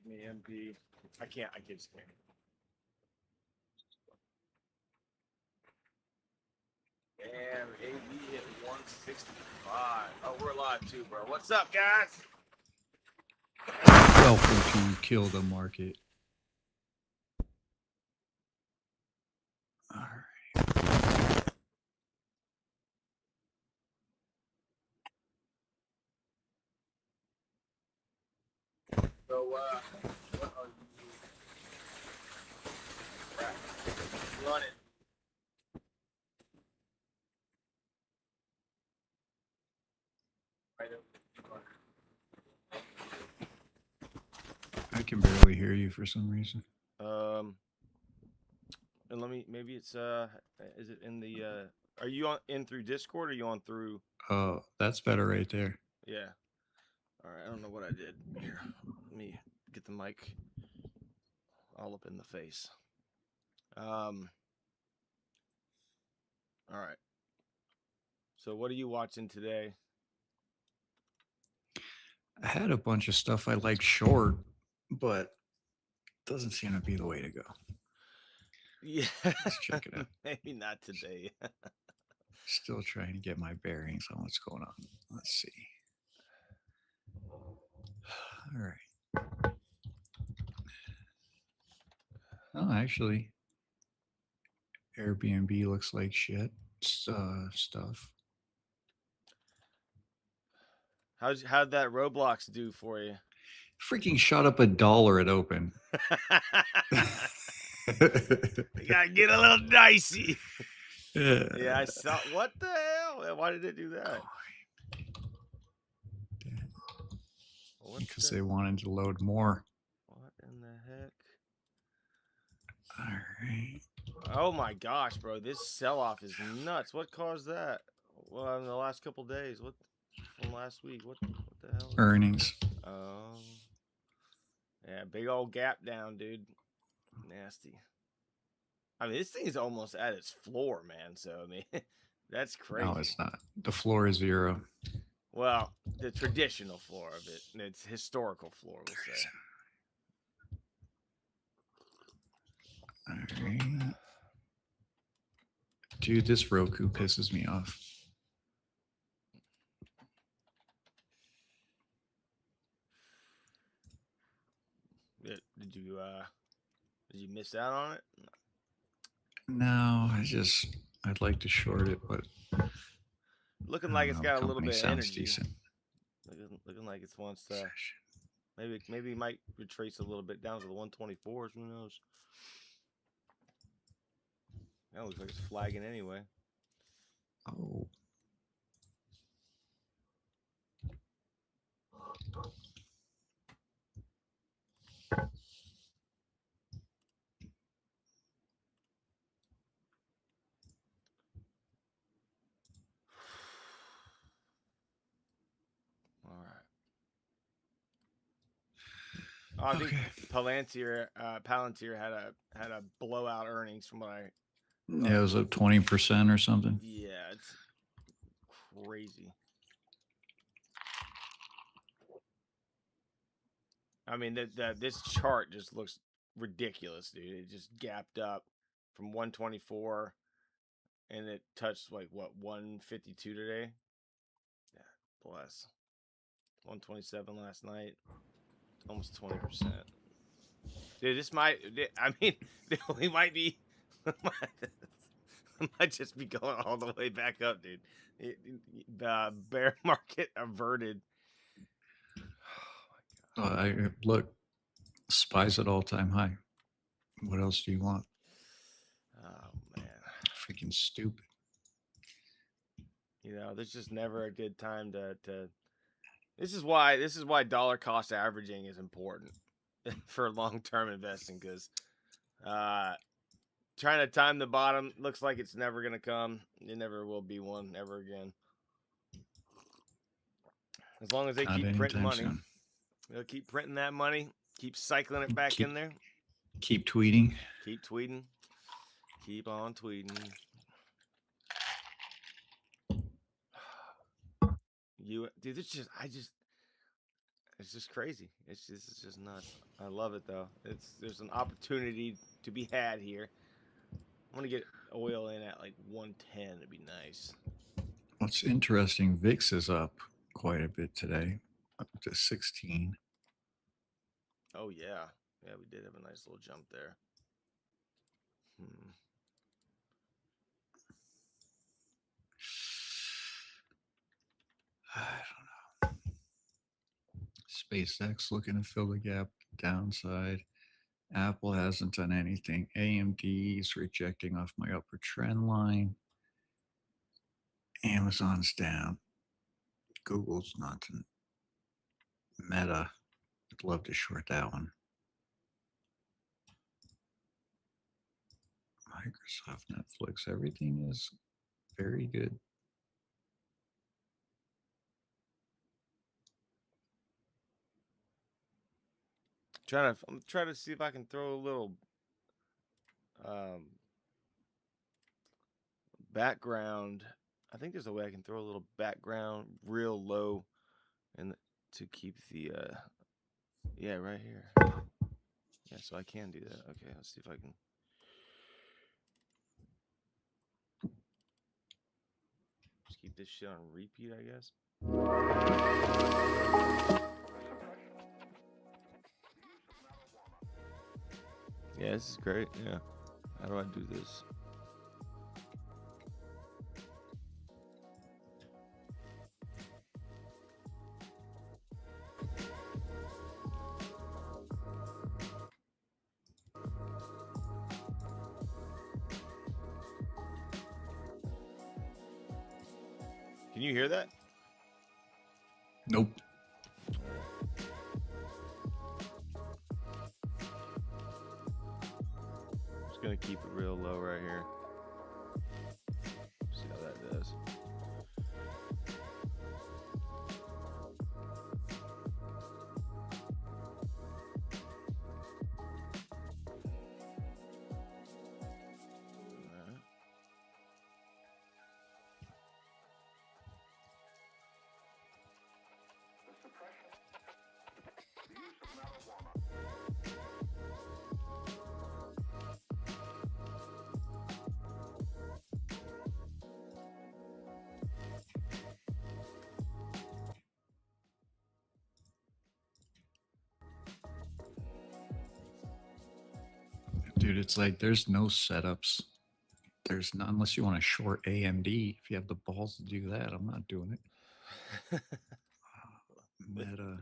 me MP. I can't. I just can't. Damn, AB hit 165. Oh, we're live too, bro. What's up, guys? Welcome to Kill the Market. All right. So, what are you running? Right up. I can barely hear you for some reason. And let me. Maybe it's is it in the? Are you on in through Discord? Or are you on through? Oh, that's better right there. Yeah. All right. I don't know what I did here. Let me get the mic all up in the face. All right. So, what are you watching today? I had a bunch of stuff I like short, but doesn't seem to be the way to go. Yeah. Let's check it out. Maybe not today. Still trying to get my bearings on what's going on. Let's see. All right. Oh, actually, Airbnb looks like shit stuff. How'd that Roblox do for you? Freaking shot up $1 at open. We gotta get a little dicey. Yeah, Yeah, I saw. What the hell? Why did it do that? Because they wanted to load more. What in the heck? All right. Oh my gosh, bro! This sell-off is nuts. What caused that? Well, in the last couple days, what from last week? What the hell? Earnings. Oh, yeah, big old gap down, dude. Nasty. I mean, this thing is almost at its floor, man. So I mean, that's crazy. No, it's not. The floor is 0. Well, the traditional floor of it. It's historical floor, we'll say. All right. Dude, this Roku pisses me off. Did you miss out on it? No, I'd like to short it, but looking like it's got a little bit of energy. Decent. Looking like it wants to. Maybe it might retrace a little bit down to the 124s. Who knows? That looks like it's flagging anyway. Oh. All right. Oh, I think Palantir had a blowout earnings from what I. Yeah, it was up 20% or something. Yeah, it's crazy. I mean, this chart just looks ridiculous, dude. It just gapped up from 124, and it touched like what 152 today. Yeah, bless. 127 last night, almost 20%. Dude, this might. I mean, we might be. Might just be going all the way back up, dude. Bear market averted. Oh my God. Look, SPY's at all-time high. What else do you want? Oh man, freaking stupid. You know, there's just never a good time to. This is why dollar cost averaging is important for long-term investing, because trying to time the bottom looks like it's never gonna come. It never will be one ever again. As long as they keep printing money, they'll keep printing that money, keep cycling it back in there. Keep tweeting. Keep tweeting. Keep on tweeting. Dude, it's just It's just crazy. It's just nuts. I love it though. There's an opportunity to be had here. I'm gonna get oil in at like 110. It'd be nice. What's interesting, VIX is up quite a bit today, up to 16. Oh yeah, yeah. We did have a nice little jump there. Hmm. I don't know. SpaceX looking to fill the gap downside. Apple hasn't done anything. AMD is rejecting off my upper trend line. Amazon's down. Google's nothing. Meta, I'd love to short that one. Microsoft, Netflix, everything is very good. I'm trying to see if I can throw a little um, background. I think there's a way I can throw a little background real low, and to keep the yeah, right here. Yeah, so I can do that. Okay, let's see if I can. Just keep this shit on repeat, I guess. Yeah, this is great. Yeah. How do I do this? Can you hear that? Nope. Just gonna keep it real low right here. See how that does. Alright. Dude, it's like there's no setups. There's not, unless you want to short AMD. If you have the balls to do that, I'm not doing it. Meta.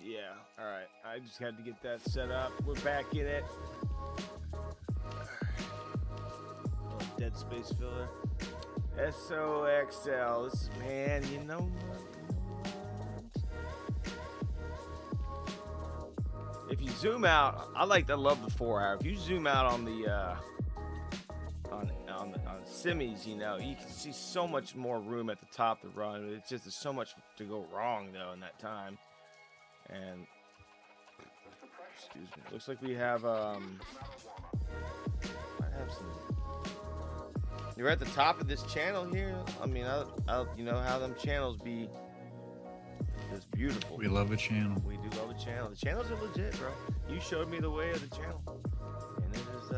Yeah, alright. I just had to get that set up. We're back in it. Little dead space filler. SOXL. This is, man, you know what? If you zoom out, I love the 4 hour. If you zoom out on the on semis, you know, you can see so much more room at the top to run. It's just there's so much to go wrong though in that time. And excuse me, looks like we have I have some. You're at the top of this channel here. I mean, I'll you know how them channels be. It's beautiful. We love a channel. We do love a channel. The channels are legit, bro. You showed me the way of the channel, and it is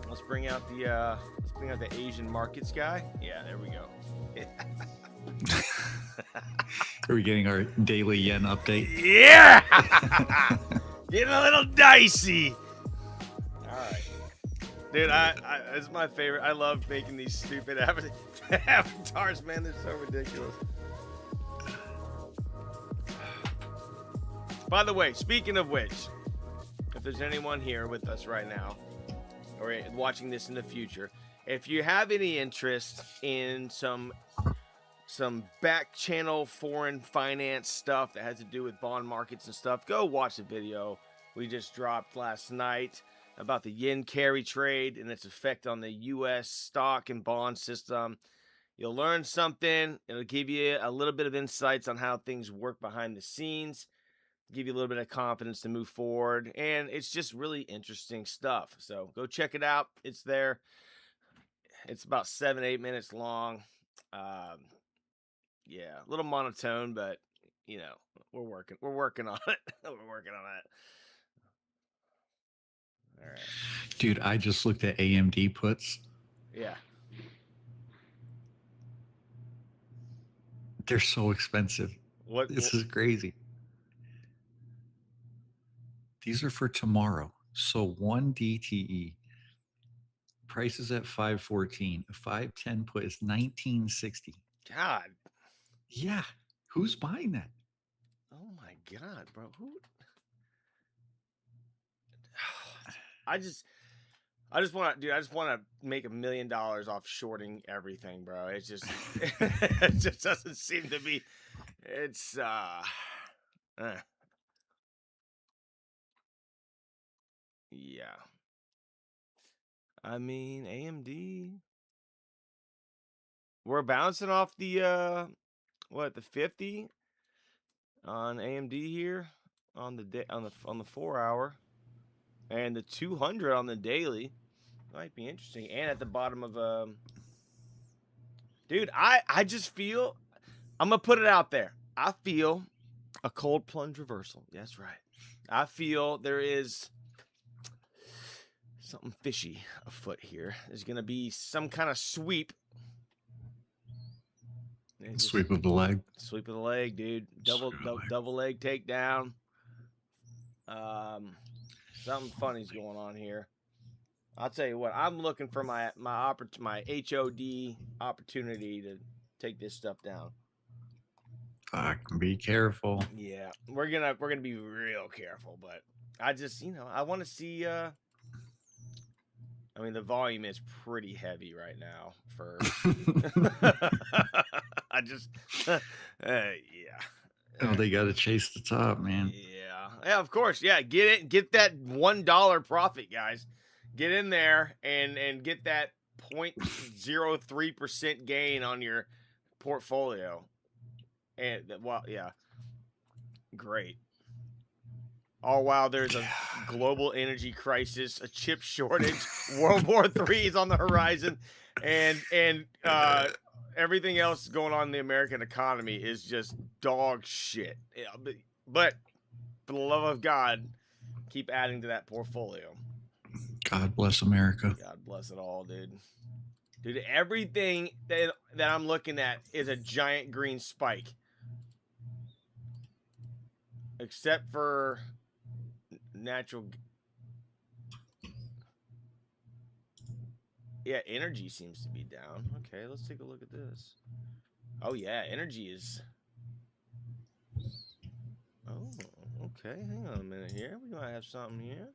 let's bring out the Asian markets guy. Yeah, there we go. Are we getting our daily yen update? Yeah, getting a little dicey. All right, dude. It's my favorite. I love making these stupid avatars, man. They're so ridiculous. By the way, speaking of which, if there's anyone here with us right now, or watching this in the future, if you have any interest in some back channel foreign finance stuff that has to do with bond markets and stuff, go watch the video we just dropped last night about the yen carry trade and its effect on the US stock and bond system. You'll learn something. It'll give you a little bit of insights on how things work behind the scenes, give you a little bit of confidence to move forward, and it's just really interesting stuff. So go check it out. It's there. It's about 7-8 minutes long. Yeah, a little monotone, but you know, we're working on it. We're working on it. All right. Dude, I just looked at AMD puts. Yeah. They're so expensive. What? This is crazy. These are for tomorrow. So 1 DTE price is at 514. A 510 put is 1960. God. Yeah. Who's buying that? Oh my God, bro. Who? I just want to, dude. I just want to make $1 million off shorting everything, bro. It's just, it just doesn't seem to be. It's yeah. I mean, AMD. We're bouncing off the the 50 on AMD here on the day on the 4 hour, and the 200 on the daily. Might be interesting. And at the bottom of dude, I just feel, I'm gonna put it out there. I feel a cold plunge reversal. That's right. I feel there is something fishy afoot here. There's gonna be some kind of sweep. Sweep of the leg. Sweep of the leg, dude. Double leg takedown. Something funny's going on here. I'll tell you what. I'm looking for my HOD opportunity to take this stuff down. Fuck, be careful. Yeah, we're gonna be real careful, but I just, I want to see. I mean, the volume is pretty heavy right now for. I just, yeah. Oh, they got to chase the top, man. Yeah, of course. Yeah, get that $1 profit, guys. Get in there and get that 0.03% gain on your portfolio. And yeah, great. All while there's a global energy crisis, a chip shortage, World War III is on the horizon, and everything else going on in the American economy is just dog shit. Yeah, but for the love of God, keep adding to that portfolio. God bless America. God bless it all, dude. Dude, everything that I'm looking at is a giant green spike. Except for natural. Yeah, energy seems to be down. Okay, let's take a look at this. Oh, yeah, energy is. Oh, okay. Hang on a minute here. We might have something here.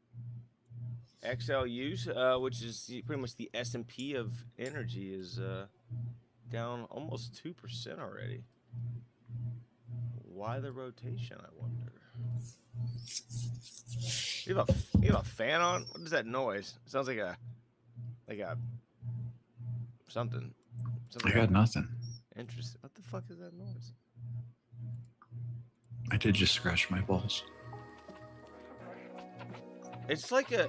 XLUs, which is pretty much the S&P of energy, is down almost 2% already. Why the rotation, I wonder? You have a fan on? What is that noise? It sounds like a something. I got nothing. Interesting. What the fuck is that noise? I did just scratch my balls. It's like a.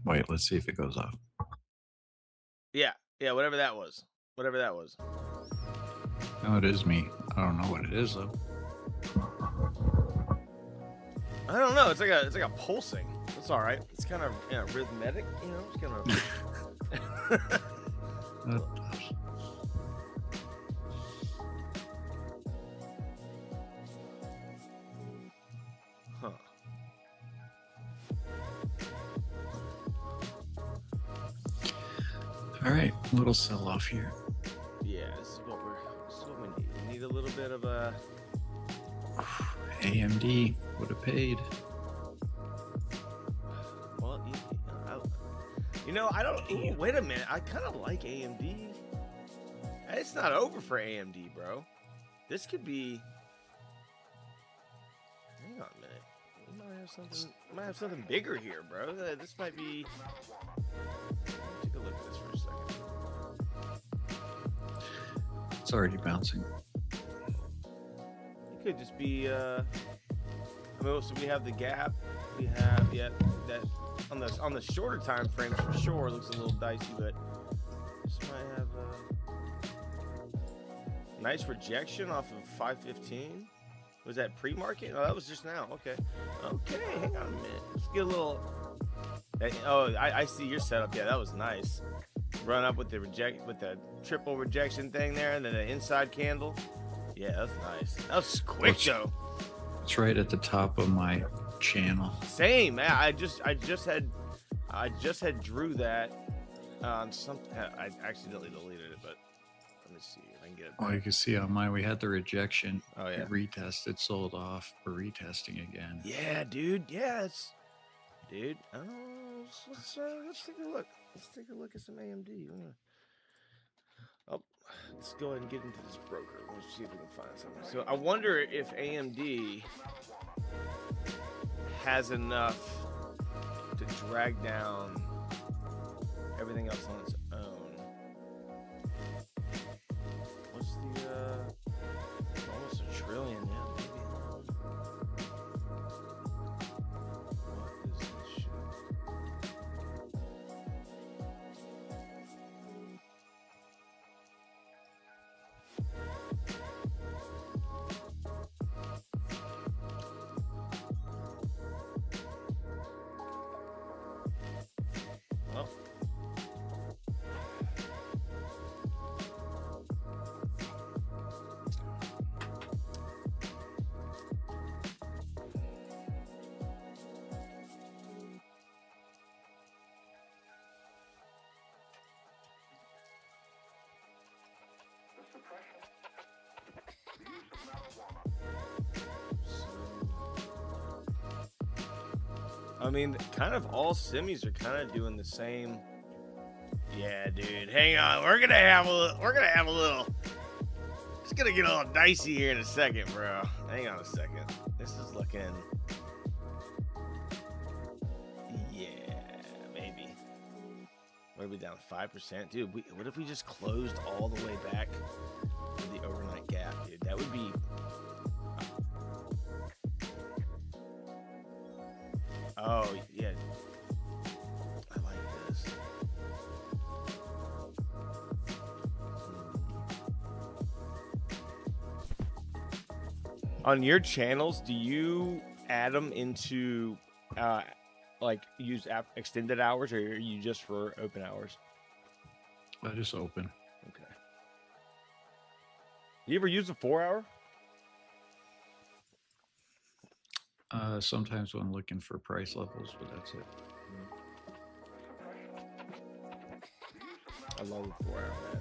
Wait, let's see if it goes off. Yeah, whatever that was. No, it is me. I don't know what it is though. I don't know. It's like a pulsing. It's all right. It's kind of rhythmic, It's kind of. Huh. All right, little sell off here. Yeah, this is what we need. We need a little bit of a. AMD would have paid. Well, I don't. Ooh, wait a minute. I kind of like AMD. It's not over for AMD, bro. This could be. Hang on a minute. We might have something. Might have something bigger here, bro. This might be. Take a look at this for a second. It's already bouncing. It could just be. I mean, so we have the gap. We have that on the shorter time frames for sure looks a little dicey, but this might have a nice rejection off of 515. Was that pre-market? Oh, that was just now. Okay, hang on a minute. Let's get a little. I see your setup. Yeah, that was nice. Run up with the triple rejection thing there, and then an inside candle. Yeah, that's nice. That was quick though. It's right at the top of my channel. Same. I just had drew that. I accidentally deleted it, but let me see if I can get it back. Oh, you can see on mine we had the rejection. Oh yeah. We retested, sold off. We're retesting again. Yeah, dude. Yeah, dude. Let's take a look. Let's take a look at some AMD. Let's go ahead and get into this broker. Let's see if we can find something. So I wonder if AMD has enough to drag down everything else on its own. What's the almost $1 trillion? Yeah, maybe. What is this shit? Well, I mean, kind of all semis are kind of doing the same. Yeah, dude. Hang on. We're gonna have a little. It's gonna get a little dicey here in a second, bro. Hang on a second. This is looking. Yeah, maybe. Maybe down 5%, dude. What if we just closed all the way back to the overnight gap, dude? That would be. Oh, yeah. I like this. On your channels, do you add them into, like, use extended hours, or are you just for open hours? Just open. Okay. You ever use a 4-hour? Sometimes when looking for price levels, but that's it. I love the 4-hour, man.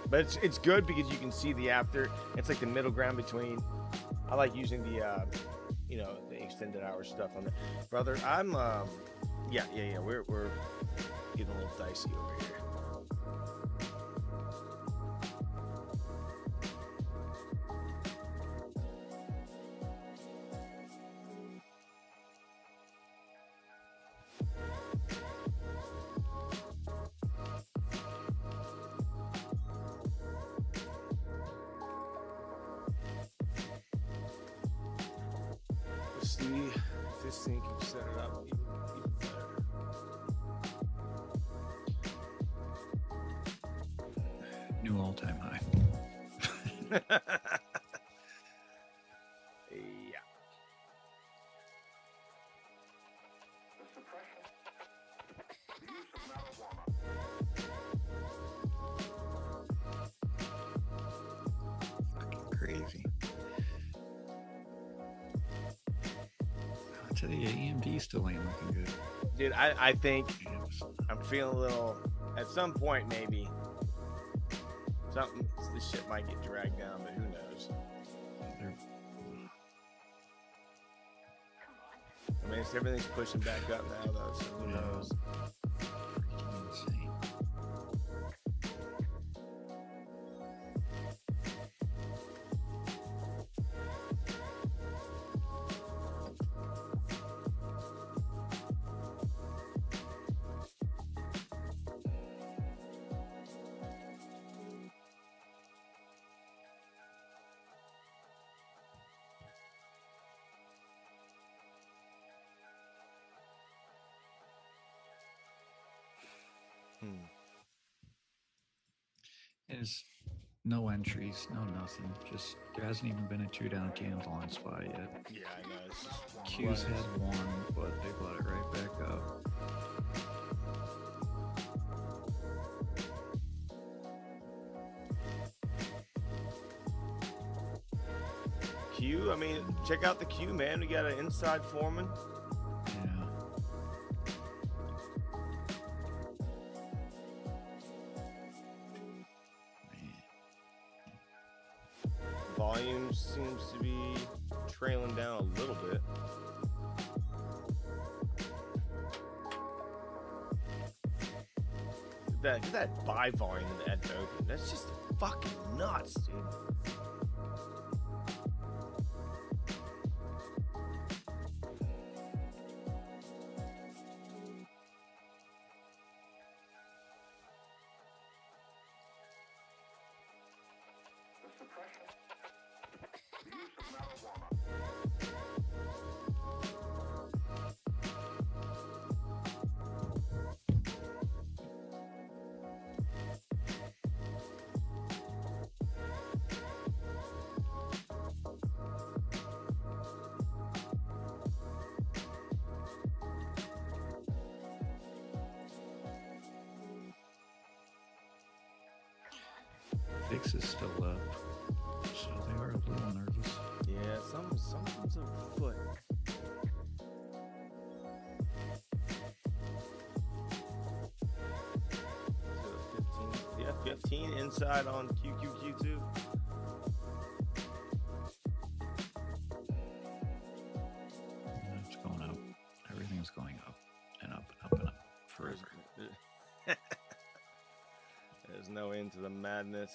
But it's good because you can see the after. It's like the middle ground between. I like using the the extended hour stuff on there, brother. I'm yeah. We're getting a little dicey over here. See if this thing can set it up even better. New all-time high. Yeah. Fucking crazy. I'll tell you, AMD still ain't looking good. Dude, I think I'm feeling a little. At some point, maybe this shit might get dragged down, but who knows? I mean, everything's pushing back up now, though. So who knows? Freaking insane. There's no entries, no nothing. Just there hasn't even been a 2 down candle on SPY yet. Yeah, I know. It's just Q's running. had one, but they bought it right back up. Q, I mean, check out the Q, man. We got an inside foreman. Yeah. Volume seems to be trailing down a little bit. Look at that buy volume at the open. That's just fucking nuts, dude. VIX is still up, so they are a little nervous. Yeah, something's afoot. So 15, yeah, 15 inside on QQQ2. It's going up. Everything's going up and up and up and up forever. There's no end to the madness.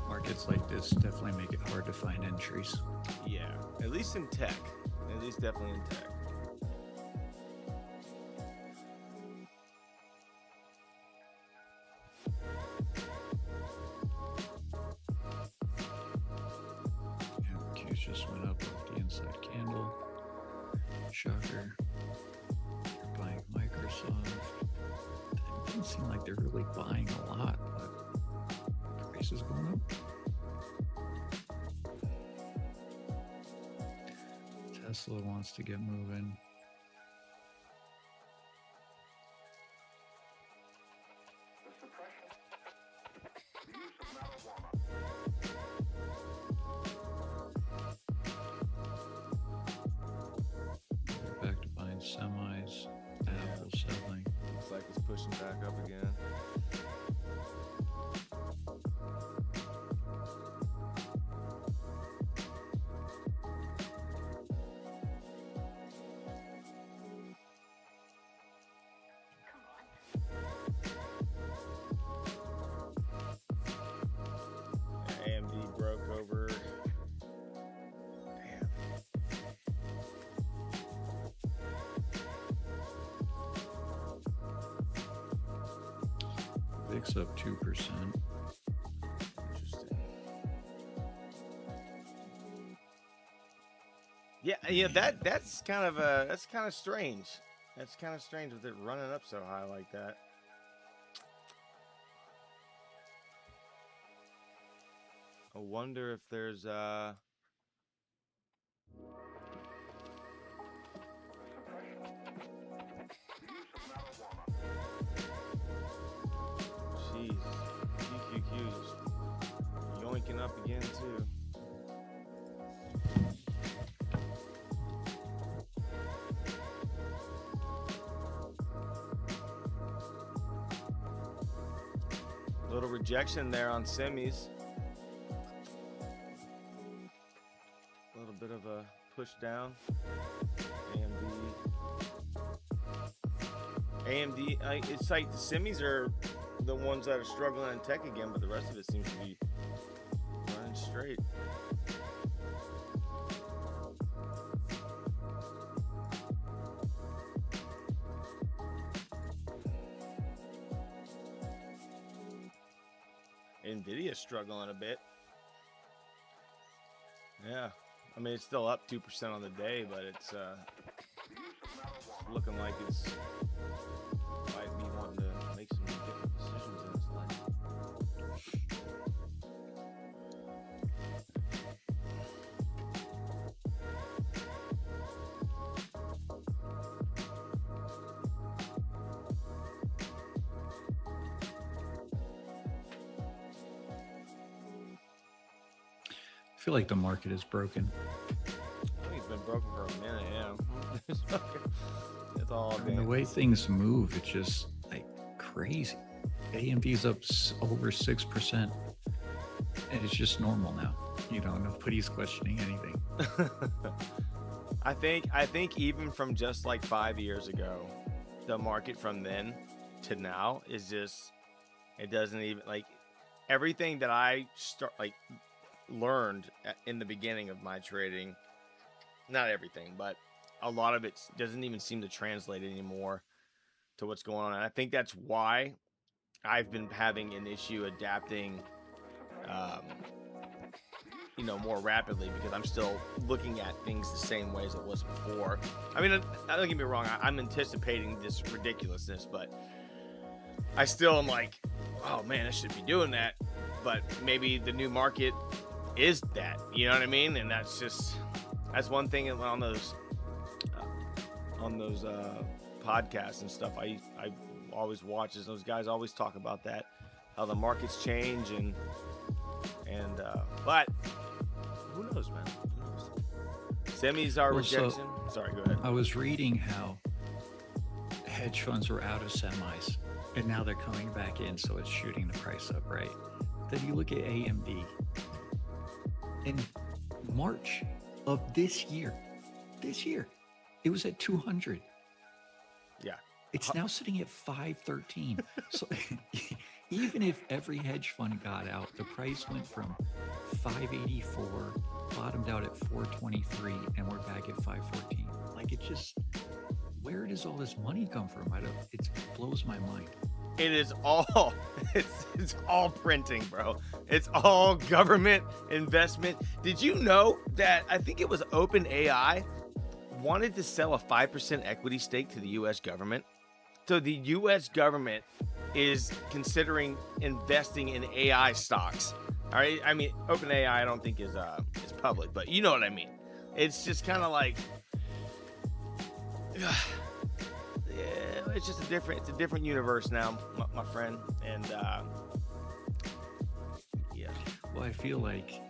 Markets like this definitely make it hard to find entries. Yeah, at least in tech. At least definitely in tech. And Q's just went up off the inside candle. Shocker. They're buying Microsoft. It doesn't seem like they're really buying a lot, but price is going up. Tesla wants to get moving. They're back to buying semis. Apple selling. Looks like it's pushing back up again. AMD broke over. Damn. VIX up 2%. Interesting. Yeah, that's kind of strange. That's kind of strange with it running up so high like that. I wonder if there's jeez, QQQ just yoinking up again too. Little rejection there on semis. A little bit of a push down. AMD, it's like the semis are the ones that are struggling in tech again, but the rest of it seems to be running straight. Nvidia's struggling a bit. Yeah, I mean it's still up 2% on the day, but it's looking like it's might be wanting to make some different decisions in its life. I feel like the market is broken. I think it's been broken for a minute. Yeah, it's all And the way things move, it's just like crazy. AMD's up over 6%, and it's just normal now. You know, nobody's questioning anything. I think even from just like 5 years ago, the market from then to now is just, it doesn't even, like, everything that I learned in the beginning of my trading, not everything, but a lot of it doesn't even seem to translate anymore to what's going on. And I think that's why I've been having an issue adapting, more rapidly, because I'm still looking at things the same way as it was before. I mean, don't get me wrong, I'm anticipating this ridiculousness, but I still am like, oh man, I should be doing that. But maybe the new market is that, you know what I mean? And that's one thing on those podcasts and stuff I always watch, is those guys always talk about that, how the markets change and but who knows, man? Who knows? Semis are rejection. Sorry, go ahead. I was reading how hedge funds were out of semis, and now they're coming back in, so it's shooting the price up, right? Then you look at AMD. In March of this year, it was at 200. Yeah. It's now sitting at 513. So even if every hedge fund got out, the price went from 584, bottomed out at 423, and we're back at 514. Like, it just, where does all this money come from? It blows my mind. It is all, it's all printing, bro. It's all government investment. Did you know that I think it was OpenAI wanted to sell a 5% equity stake to the U.S. government? So the U.S. government is considering investing in AI stocks. All right. I mean, OpenAI, I don't think is public, but you know what I mean. It's just kind of like, yeah, it's just a different universe now, my friend. And yeah. Well, I feel like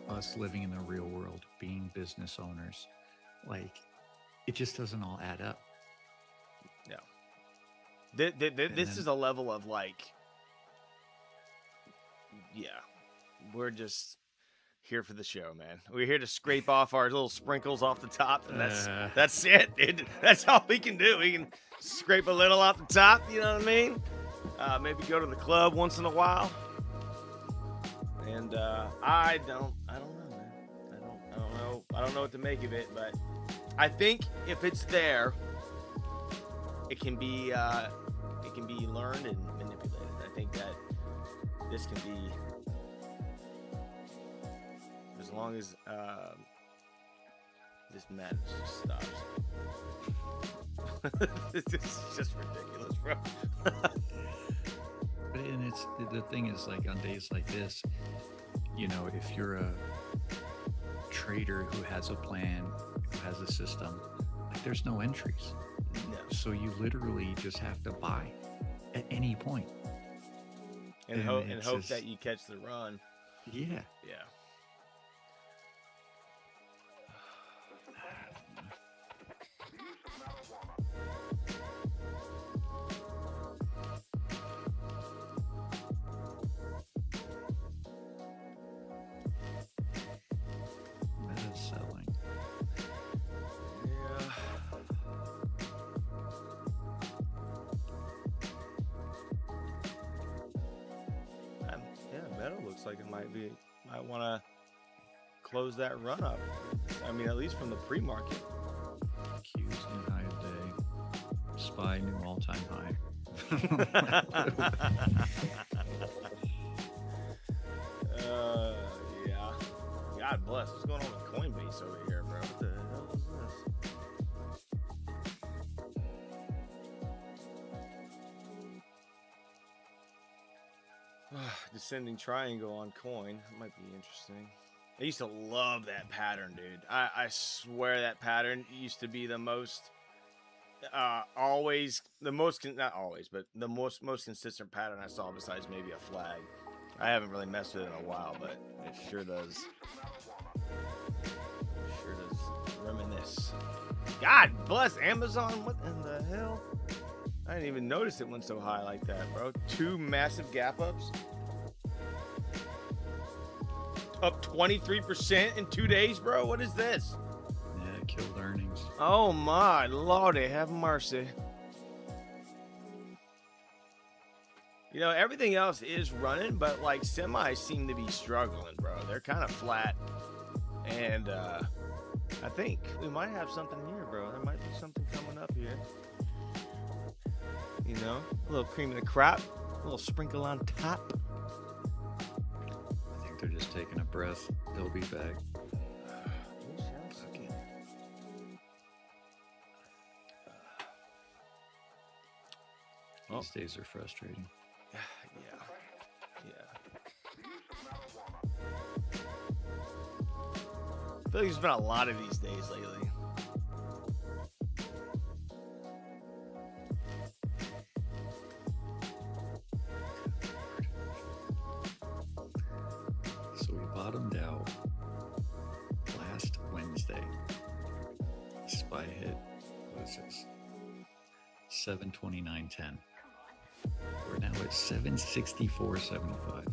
us living in the real world, being business owners, like, it just doesn't all add up. No. This is a level of like, yeah, we're just here for the show, man. We're here to scrape off our little sprinkles off the top, and that's it, dude. That's all we can do. We can scrape a little off the top, you know what I mean? Maybe go to the club once in a while. And I don't know, man. I don't know what to make of it, but I think if it's there, it can be learned and manipulated. I think that this can be, as long as this madness just stops. This is just ridiculous, bro. And it's, the thing is, like, on days like this, you know, if you're a trader who has a plan, who has a system, like, there's no entries. No. So you literally just have to buy at any point. And hope that you catch the run. Yeah. Yeah. Meta's selling. Yeah. Meta looks like it might want to close that run up. I mean, at least from the pre-market. Q's new high of day. SPY new all-time high. God bless. What's going on with Coinbase over here, bro? What the hell is this? Descending triangle on coin. That might be interesting. I used to love that pattern, dude. I swear that pattern used to be the most, always, the most, not always, but the most consistent pattern I saw besides maybe a flag. I haven't really messed with it in a while, but it sure does. Sure does reminisce. God bless Amazon. What in the hell? I didn't even notice it went so high like that, bro. 2 massive gap ups. Up 23% in 2 days, bro. What is this? Yeah, it killed earnings. Oh my lordy, have mercy. You know, everything else is running, but like semis seem to be struggling, bro. They're kind of flat. And I think we might have something here, bro. There might be something coming up here. You know, a little cream of the crop, a little sprinkle on top. I think they're just taking a breath. They'll be back. These days are frustrating. Yeah. I feel like there's been a lot of these days lately. So we bottomed out last Wednesday. SPY hit, what is this? 729.10. We're now at 764.75.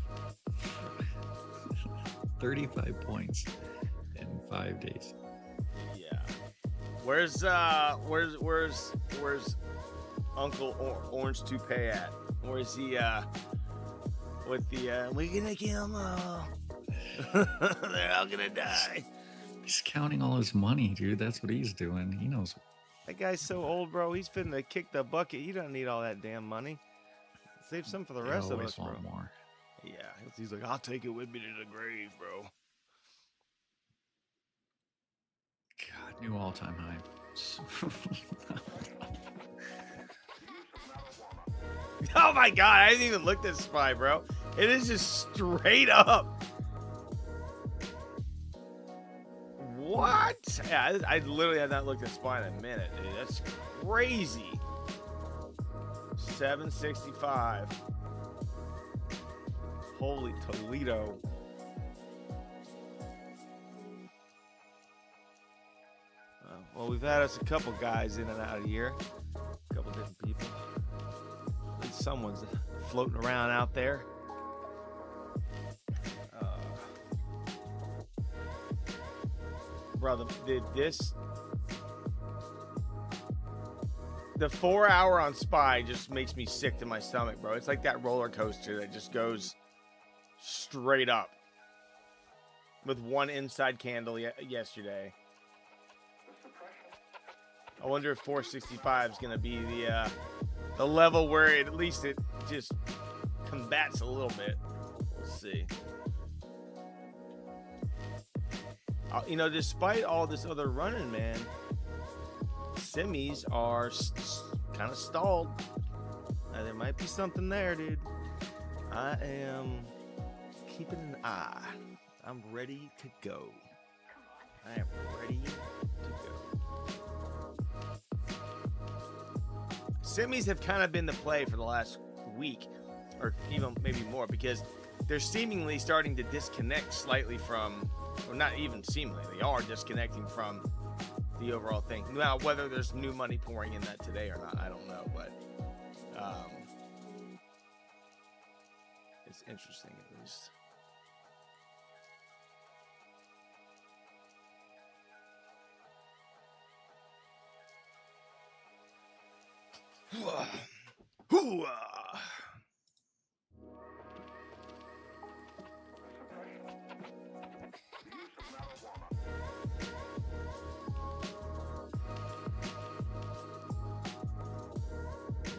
35 points in 5 days. Yeah. Where's Uncle Orange Toupee at? Where's he with the we're gonna kill them all. They're all gonna die. He's counting all his money, dude. That's what he's doing. He knows. That guy's so old, bro. He's finna kick the bucket. You don't need all that damn money. Save some for the rest of us, bro. Want more. Yeah, he's like, I'll take it with me to the grave, bro. God, new all-time high. Oh my God, I didn't even look at SPY, bro. It is just straight up. What? Yeah, I literally have not looked at SPY in a minute, dude. That's crazy. 765. Holy Toledo. Well, we've had us a couple guys in and out of here. A couple different people. At least someone's floating around out there. Brother, did this... The 4 hour on SPY just makes me sick to my stomach, bro. It's like that roller coaster that just goes straight up. With one inside candle yesterday. I wonder if 465 is going to be the level where at least it just combats a little bit. We'll see. You know, despite all this other running, man, semis are kind of stalled. Now, there might be something there, dude. I am keeping an eye. I'm ready to go. I am ready to go. Semis have kind of been the play for the last week, or even maybe more, because they're seemingly starting to disconnect slightly from, or not even seemingly, they are disconnecting from the overall thing. Now, whether there's new money pouring in that today or not, I don't know, but it's interesting at least.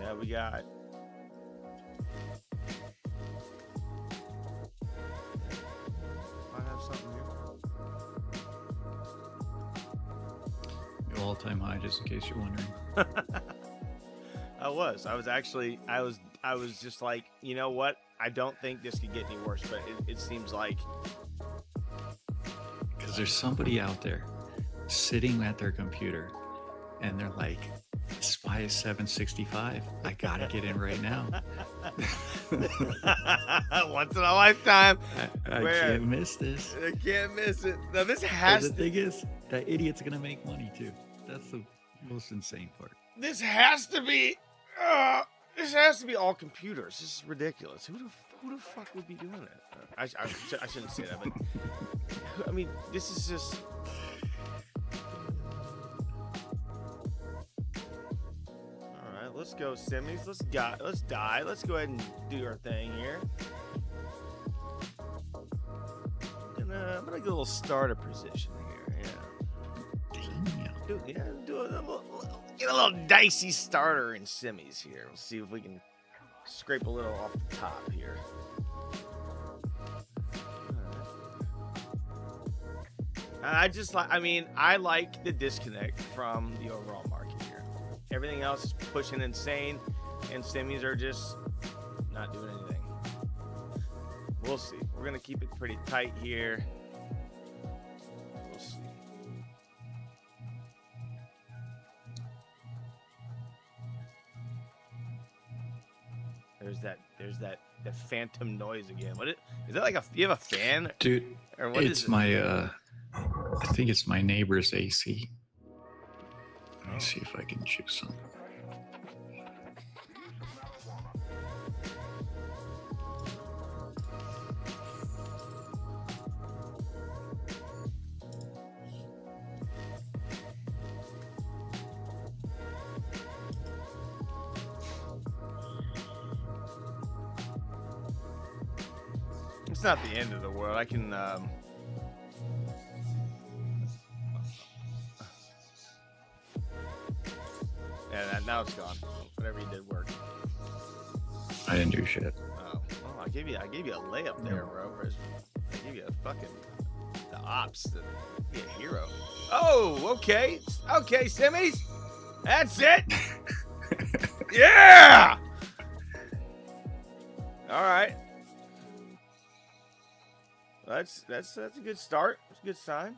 Yeah, we got. Might have something here. all-time high, just in case you're wondering. I was just like, you know what? I don't think this could get any worse, but it seems like Because there's somebody out there sitting at their computer, and they're like, SPY is 765. I gotta get in right now. once in a lifetime. I can't miss this. I can't miss it. Now this And has the to, thing is, that idiot's gonna make money too. That's the most insane part. this has to be all computers. This is ridiculous. Who the fuck would be doing it? I shouldn't say that, but I mean, this is just. All right, let's go, Simmies. Let's die. Let's go ahead and do our thing here. I'm gonna get a little starter position here. Yeah. Get a little dicey starter in Simmies here. We'll see if we can scrape a little off the top here. I like the disconnect from the overall market here. Everything else is pushing insane, and Simmies are just not doing anything. We'll see. We're gonna keep it pretty tight here. We'll see. There's that phantom noise again. What is that, like you have a fan? Dude, Or what it's is it? my I think it's my neighbor's AC. Let me see if I can choose some. It's not the end of the world. I can yeah, now it's gone. Whatever you did worked. I didn't do shit. Oh, I gave you a layup there, bro. I gave you a fucking the ops. Be a hero. Oh, okay, Simmies. That's it. Yeah. All right. That's a good start. It's a good sign.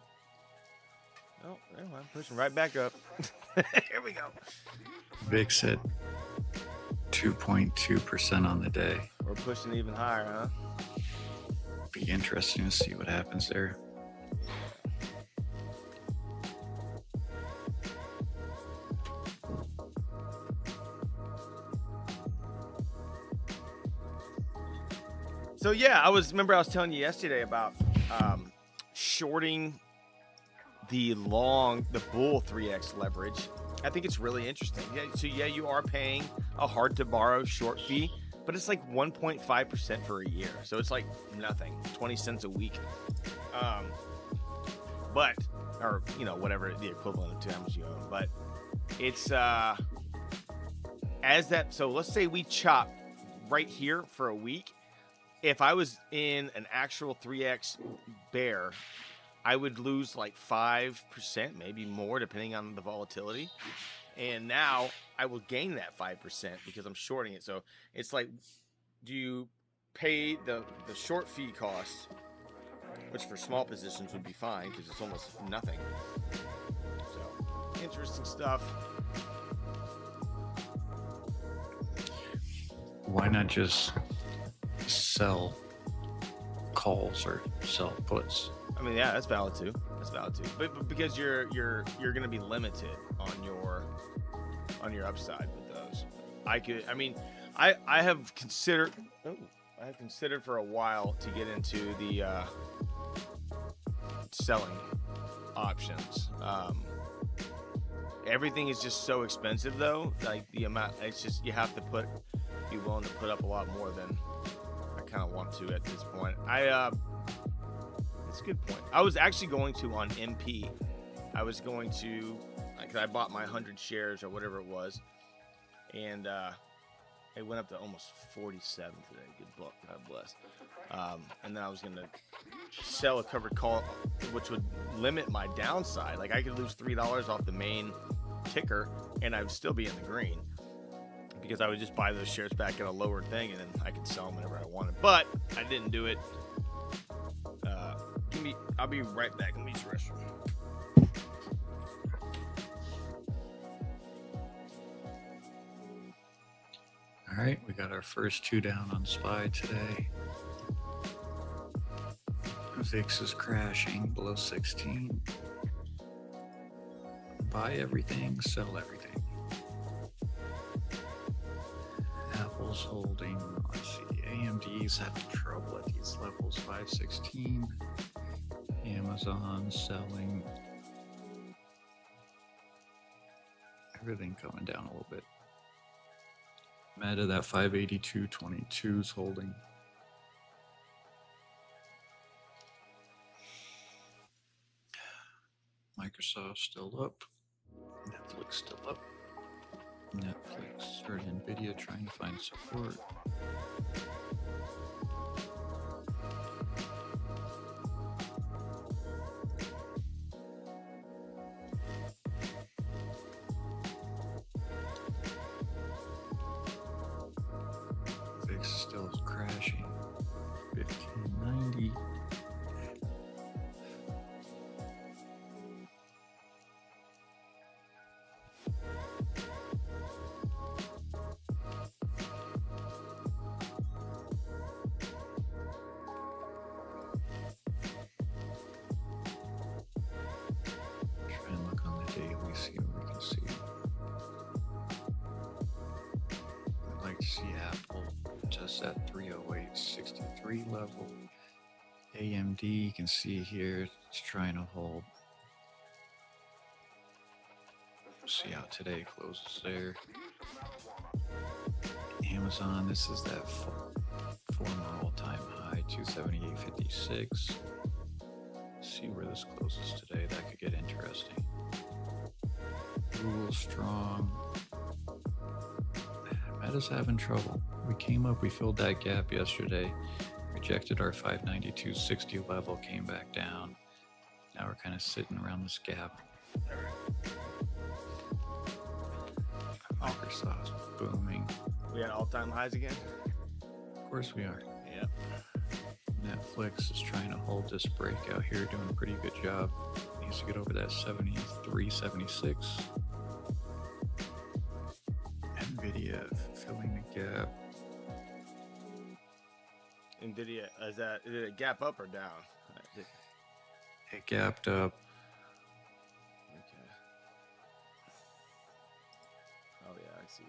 Oh, I'm pushing right back up. Here we go. Vic said 2.2% on the day. We're pushing even higher, huh? Be interesting to see what happens there. So yeah, I was telling you yesterday about shorting the bull 3x leverage. I think it's really interesting. Yeah, so yeah, you are paying a hard to borrow short fee, but it's like 1.5% for a year. So it's like nothing, 20 cents a week. But or whatever the equivalent of how much you own. But it's as that. So let's say we chop right here for a week. If I was in an actual 3x bear, I would lose like 5%, maybe more, depending on the volatility. And now I will gain that 5% because I'm shorting it. So it's like, do you pay the short fee cost, which for small positions would be fine because it's almost nothing. So interesting stuff. Why not just sell calls or sell puts? I mean, yeah, that's valid too. But because you're going to be limited on your upside with those. I have considered for a while to get into the selling options. Everything is just so expensive though. Like the amount, it's just you have to be willing to put up a lot more than I kind of want to at this point. That's a good point. I was actually going to on MP. I was going to, because I bought my 100 shares or whatever it was, and It went up to almost 47 today. Good luck, God bless. And then I was gonna sell a covered call, which would limit my downside. Like I could lose $3 off the main ticker, and I would still be in the green because I would just buy those shares back at a lower thing, and then I could sell them whenever I wanted. But I didn't do it. I'll be right back. Let me use the restroom. All right, we got our first 2 down on SPY today. VIX is crashing below 16. Buy everything, sell everything. Apple's holding. Let's see. AMD's having trouble at these levels. 516. Amazon selling. Everything coming down a little bit. Meta, that 582.22 is holding. Microsoft still up. Netflix still up. Netflix or Nvidia trying to find support. VIX still crashing. 1590. Try and look on the daily, see what we can see. I'd like to see Apple just at 308.63 level. AMD, you can see here, it's trying to hold. See how today closes there. Amazon, this is that former all-time high, 278.56. See where this closes today. That could get interesting. Google strong. Meta's having trouble. We came up, we filled that gap yesterday, rejected our 592.60 level, came back down. Now we're kind of sitting around this gap. Microsoft's booming. We had all-time highs again. Of course we are. Yep. Netflix is trying to hold this breakout here, doing a pretty good job. Needs to get over that 73.76. Nvidia filling the gap. Nvidia, did it gap up or down? It gapped up. Okay. Oh yeah, I see.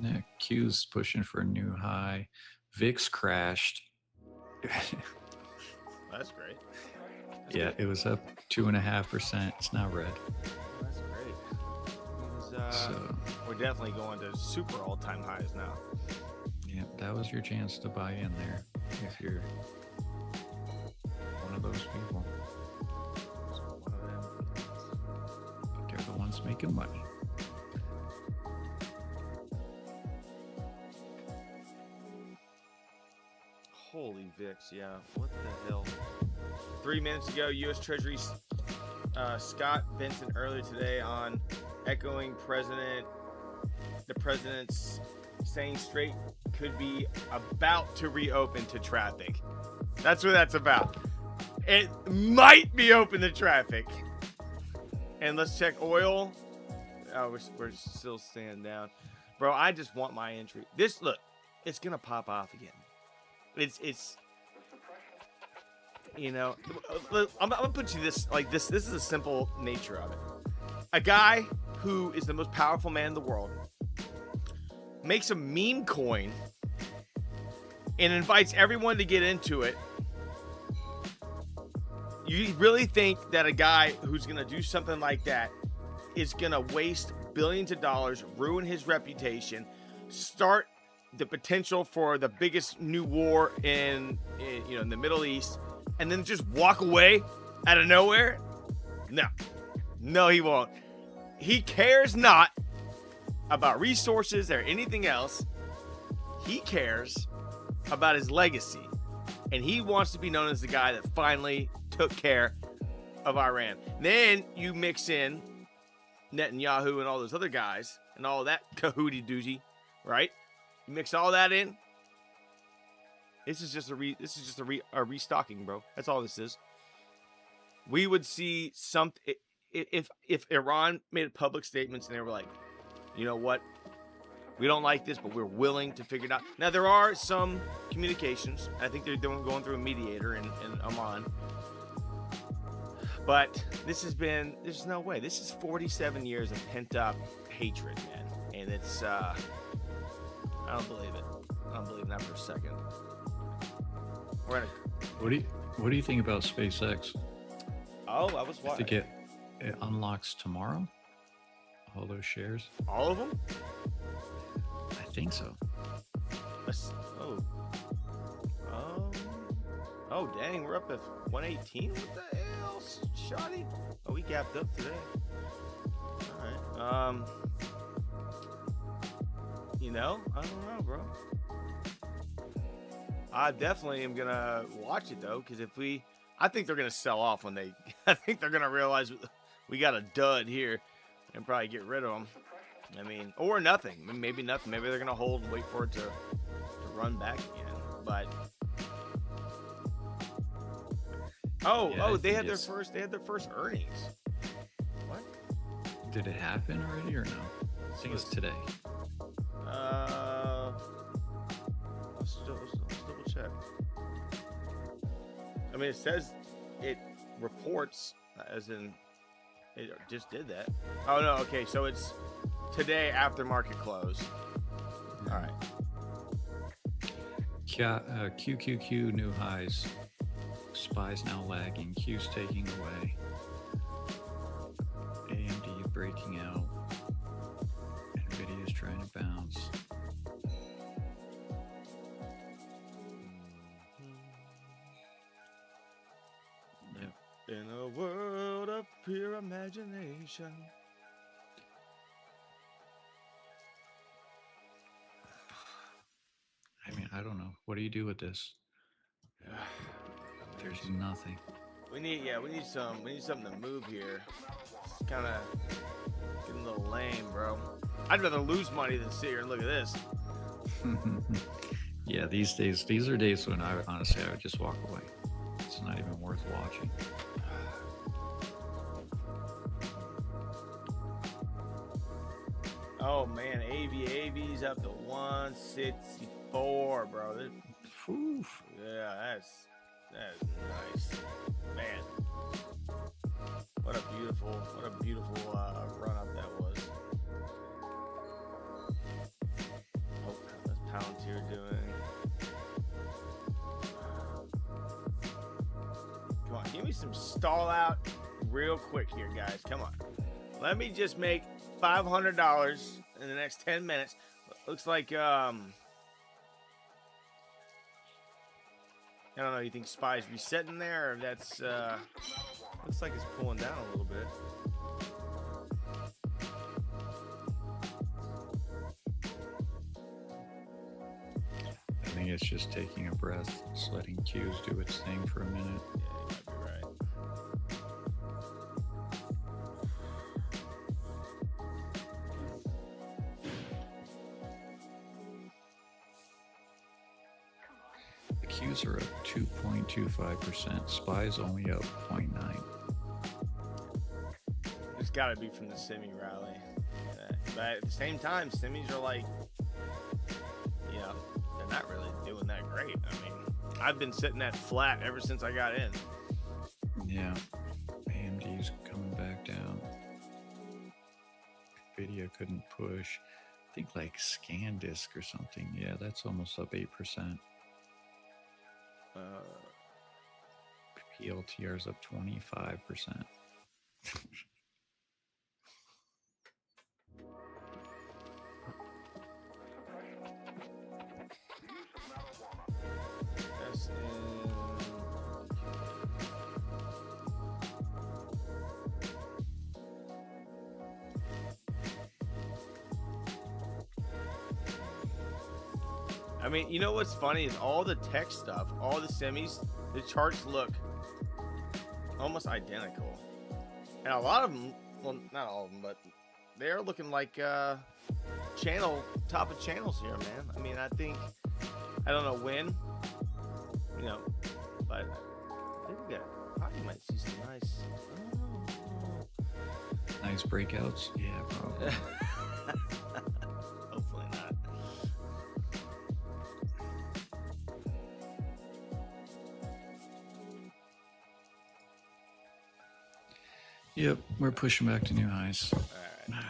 Okay. Q's pushing for a new high. VIX crashed. That's great. Yeah, it was up 2.5%. It's now red. That's great. Means, So we're definitely going to super all-time highs now. yeah, that was your chance to buy in there if you're one of those people. One of them. But they're the ones making money. Holy VIX, yeah. What the hell? 3 minutes ago, U.S. Treasury Scott Benson earlier today on echoing the president's saying Strait could be about to reopen to traffic. That's what that's about. It might be open to traffic. And let's check oil. Oh, we're still staying down. Bro, I just want my entry. Look, it's going to pop off again. It's you know, I'm gonna put you this like this. This is the simple nature of it. A guy who is the most powerful man in the world makes a meme coin and invites everyone to get into it. You really think that a guy who's gonna do something like that is gonna waste billions of dollars, ruin his reputation, start the potential for the biggest new war in the Middle East, and then just walk away out of nowhere? No, he won't. He cares not about resources or anything else. He cares about his legacy, and he wants to be known as the guy that finally took care of Iran. Then you mix in Netanyahu and all those other guys and all that cahooty doozy, right? You mix all that in. This is just a restocking, bro. That's all this is. We would see something if Iran made public statements and they were like, you know what, we don't like this, but we're willing to figure it out. Now there are some communications. I think they're going through a mediator in Oman. But there's no way. This is 47 years of pent up hatred, man, and it's I don't believe it. I don't believe that for a second. What do you think about SpaceX? Oh, I was watching. I think it unlocks tomorrow. All those shares. All of them? I think so. Oh, dang, we're up at 118. What the hell, Shotty? Oh, we gapped up today. All right. I don't know, bro. I definitely am gonna watch it though, because I think they're gonna sell off when I think they're gonna realize we got a dud here, and probably get rid of them. I mean, or nothing. Maybe nothing. Maybe they're gonna hold and wait for it to run back again. But they had their first earnings. What? Did it happen already or no? I think it's today. Let's double check. I mean, it says it reports, as in it just did that. Oh no, okay, so it's today after market close. All right. QQQ new highs. SPY's now lagging. Q's taking away. AMD breaking out. Nvidia's trying to bounce. Yep. In a world of pure imagination. I mean, I don't know. What do you do with this? There's nothing. We need something to move here. It's kind of getting a little lame, bro. I'd rather lose money than sit here and look at this. Yeah, these are days when I would just walk away. It's not even worth watching. Oh man, AV's up to 164, bro. Yeah, that's nice, man. What a beautiful run up that was. Oh, how's Palantir doing? Come on, give me some stall out real quick here, guys. Come on. Let me just make $500 in the next 10 minutes. Looks like, I don't know, you think SPY's resetting there, or that's, looks like it's pulling down a little bit. I think it's just taking a breath, just letting Q's do its thing for a minute. Yeah, you might be right. The Qs are up 2.25%. SPY's only up 0.9. It's got to be from the semi rally. But at the same time, semis are like, they're not really doing that great. I mean, I've been sitting at flat ever since I got in. Yeah, AMD's coming back down. Nvidia couldn't push. I think like ScanDisk or something. Yeah, that's almost up 8%. PLTR's up 25%. I mean, you know what's funny is all the tech stuff, all the semis, the charts look almost identical. And a lot of them, well, not all of them, but they're looking like top of channels here, man. I mean, I think, I don't know when, you know, but I think we probably might see some Nice breakouts. Yeah, probably. hopefully not. Yep, we're pushing back to new highs. All right.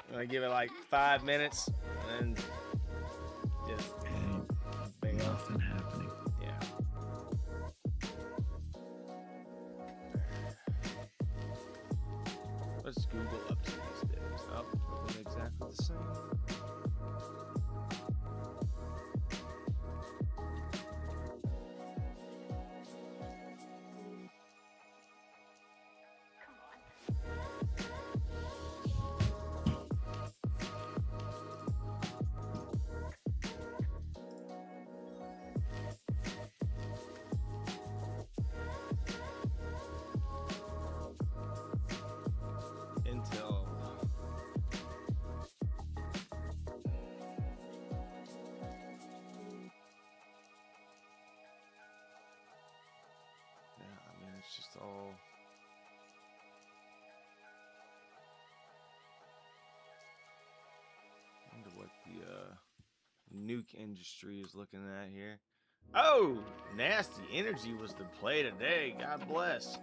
I'm gonna give it like 5 minutes and then just Ain't nothing happening. yeah. What's Google up to these days? Oh, looking exactly the same. Intel. Yeah, I mean it's just all. I wonder what the nuke industry is looking at here. Oh, nasty energy was the play today. God bless.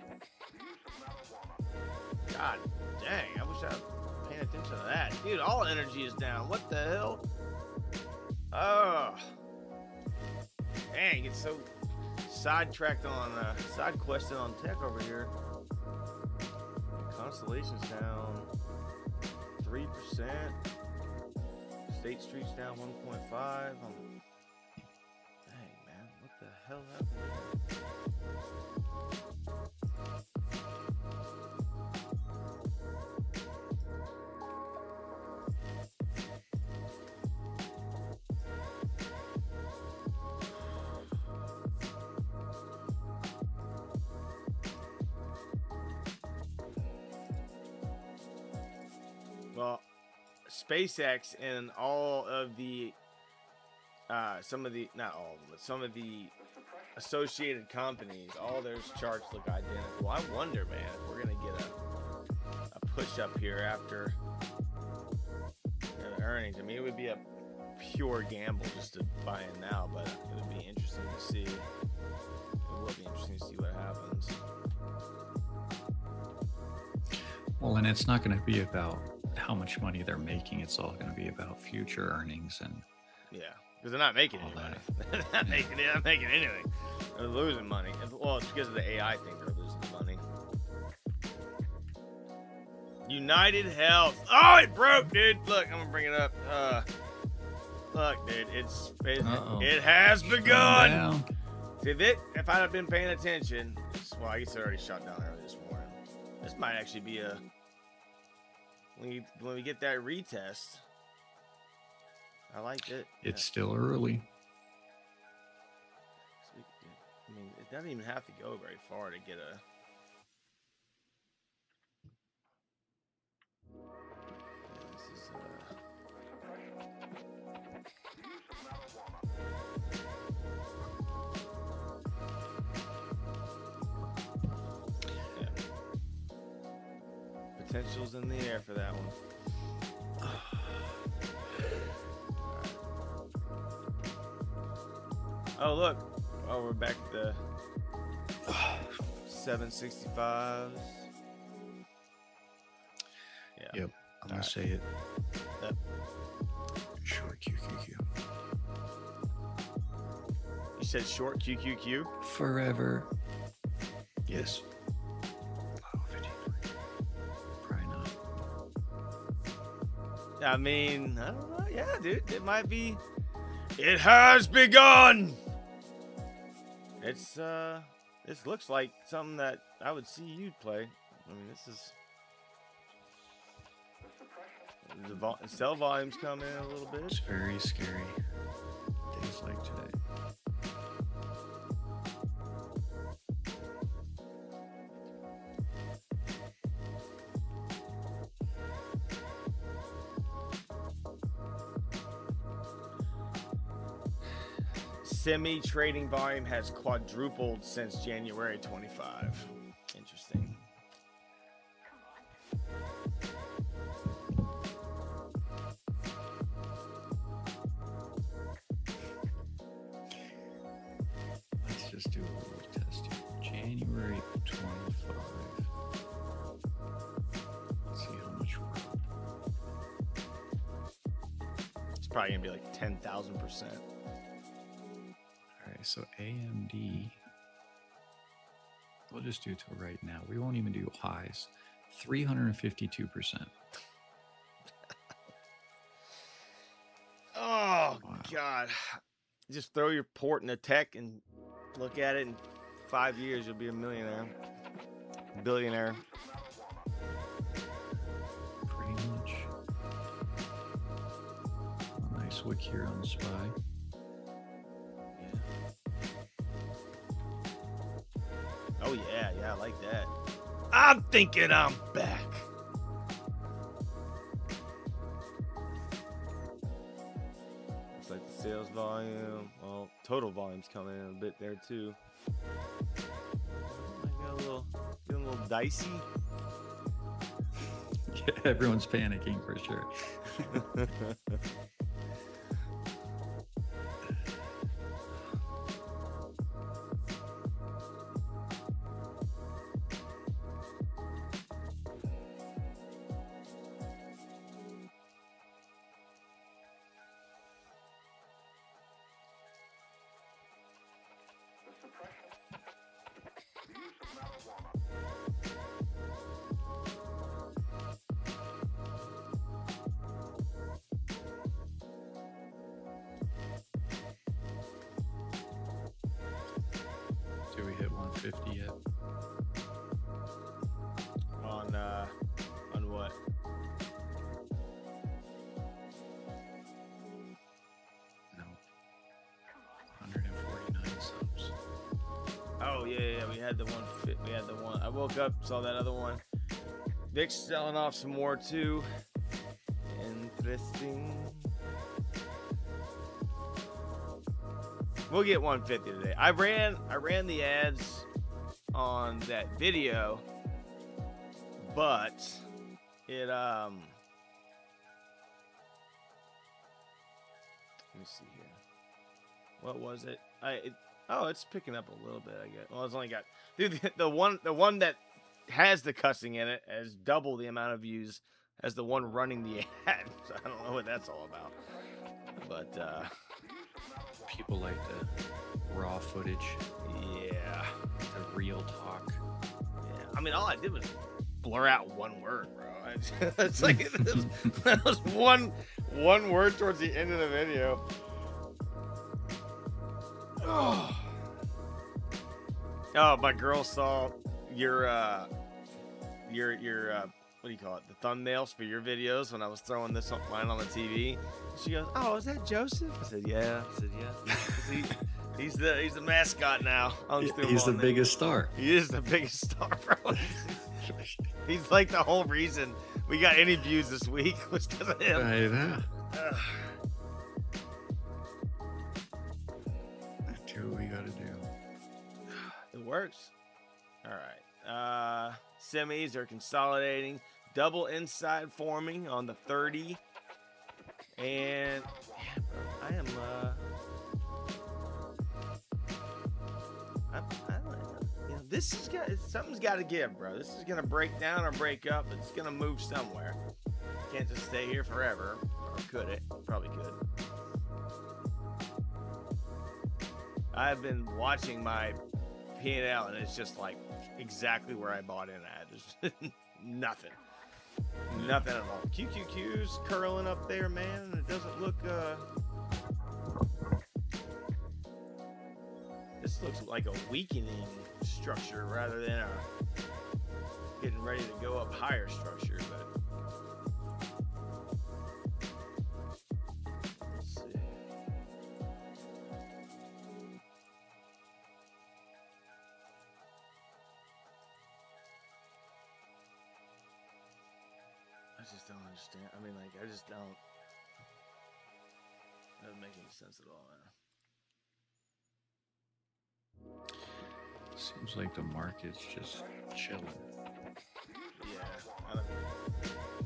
God dang, I wish I was paying attention to that. Dude, all energy is down. What the hell? Oh. Dang, it's so sidetracked on, side quested on tech over here. Constellation's down 3%. State Street's down 1.5. Dang, man, what the hell happened? Well, SpaceX and all of the some of the, not all of them, but some of the associated companies, all their charts look identical. I wonder, man, if we're gonna get a push up here after the earnings. I mean, it would be a pure gamble just to buy in now, but it would be interesting to see. It will be interesting to see what happens. Well, and it's not going to be about how much money they're making. It's all going to be about future earnings and Yeah, because they're not making any all money. that. They're not making anything. They're losing money. Well, it's because of the AI thing they're losing money. United Health. Oh, it broke, dude. Look, I'm gonna bring it up. Look, dude, it has begun. Down. See, that if I'd have been paying attention, well, I guess it already shut down early this morning. This might actually be a when we get that retest. I like it. It's still early. I mean, it doesn't even have to go very far to get a. This is yeah. Potential's in the air for that one. Oh, look. Oh, we're back at the 765s. Yeah. Yep, I'm going Alright. to say it. Yep. Short QQQ. You said short QQQ? Forever. Yes. Oh, 53. Probably not. I mean, I don't know. Yeah, dude. It might be. It has begun! It's, this looks like something that I would see you play. I mean, this is. The cell volume's coming in a little bit. It's very scary. Days like today. Semi trading volume has quadrupled since January 25. Interesting. Let's just do a little test here. January 25. Let's see how much we're up. It's probably gonna be like 10,000%. All right, so AMD. We'll just do till right now. We won't even do highs. 352%. Oh God! Just throw your port in a tech and look at it. In 5 years, you'll be a millionaire, billionaire. Pretty much. A nice wick here on the SPY. Oh yeah, I like that. I'm thinking I'm back. Looks like the sales volume. Well, total volume's coming in a bit there too. Getting a little dicey. Yeah, everyone's panicking for sure. Do we hit 150 yet? On what? No. 149 subs. Oh yeah, we had the one. We had the one. I woke up, saw that other one. Vic's selling off some more too. Interesting. We'll get 150 today. I ran the ads on that video, but it let me see here. What was it? Oh, it's picking up a little bit, I guess. Well, it's only got the one that has the cussing in it has double the amount of views as the one running the ad. So I don't know what that's all about. But People like the raw footage, yeah, the real talk. yeah. I mean, all I did was blur out one word, bro. It's like that was one word towards the end of the video. Oh, my girl saw your what do you call it? The thumbnails for your videos when I was throwing this line on the TV. She goes, "Oh, is that Joseph?" I said, "Yeah." I said, "Yeah." He's the mascot now. He's the biggest star. He is the biggest star, bro. He's like the whole reason we got any views this week was because of him. I know. Do what we gotta do. It works. All right. Semis are consolidating. Double inside forming on the 30. And yeah, bro, I am you know, this is something's got to give, bro. This is gonna break down or break up. It's gonna move somewhere. Can't just stay here forever, or could it? Probably could. I've been watching my P&L, and it's just like exactly where I bought in at. There's nothing at all. QQQ's curling up there, man. It doesn't look. This looks like a weakening structure rather than a getting ready to go up higher structure. But just don't understand. I mean, like, I just don't. That doesn't make any sense at all, man. Seems like the market's just chilling. Yeah,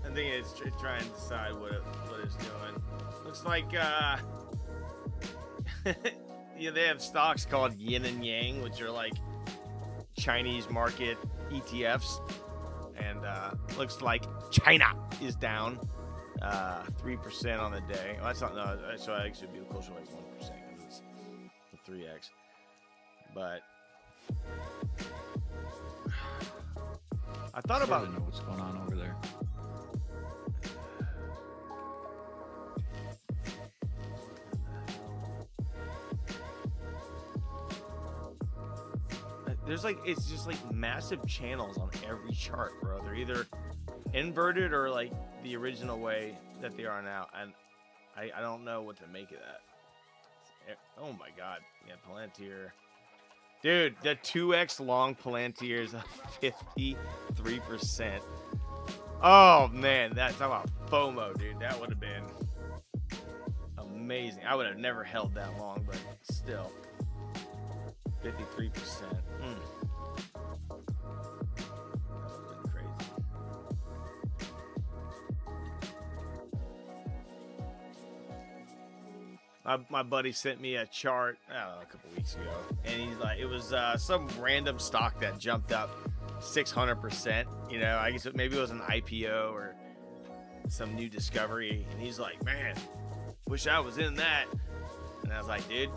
I think it's trying to decide what it's doing. Looks like yeah, they have stocks called Yin and Yang, which are like Chinese market ETFs, and looks like China is down 3% on the day. Well, that's not no, so I think it should be closer to like 1% because it's 3x. But I thought about know what's going on over there. there's like it's just like massive channels on every chart, bro. They're either inverted or like the original way that they are now, and I don't know what to make of that. Oh my god, yeah, Palantir. Dude, the 2x long Palantir is 53%. Oh man, that's about FOMO, dude. That would have been amazing. I would have never held that long, but still, 53%. Crazy. My buddy sent me a chart, I don't know, a couple weeks ago, and he's like, it was some random stock that jumped up 600%. You know, I guess maybe it was an IPO or some new discovery, and he's like, man, wish I was in that. And I was like, dude,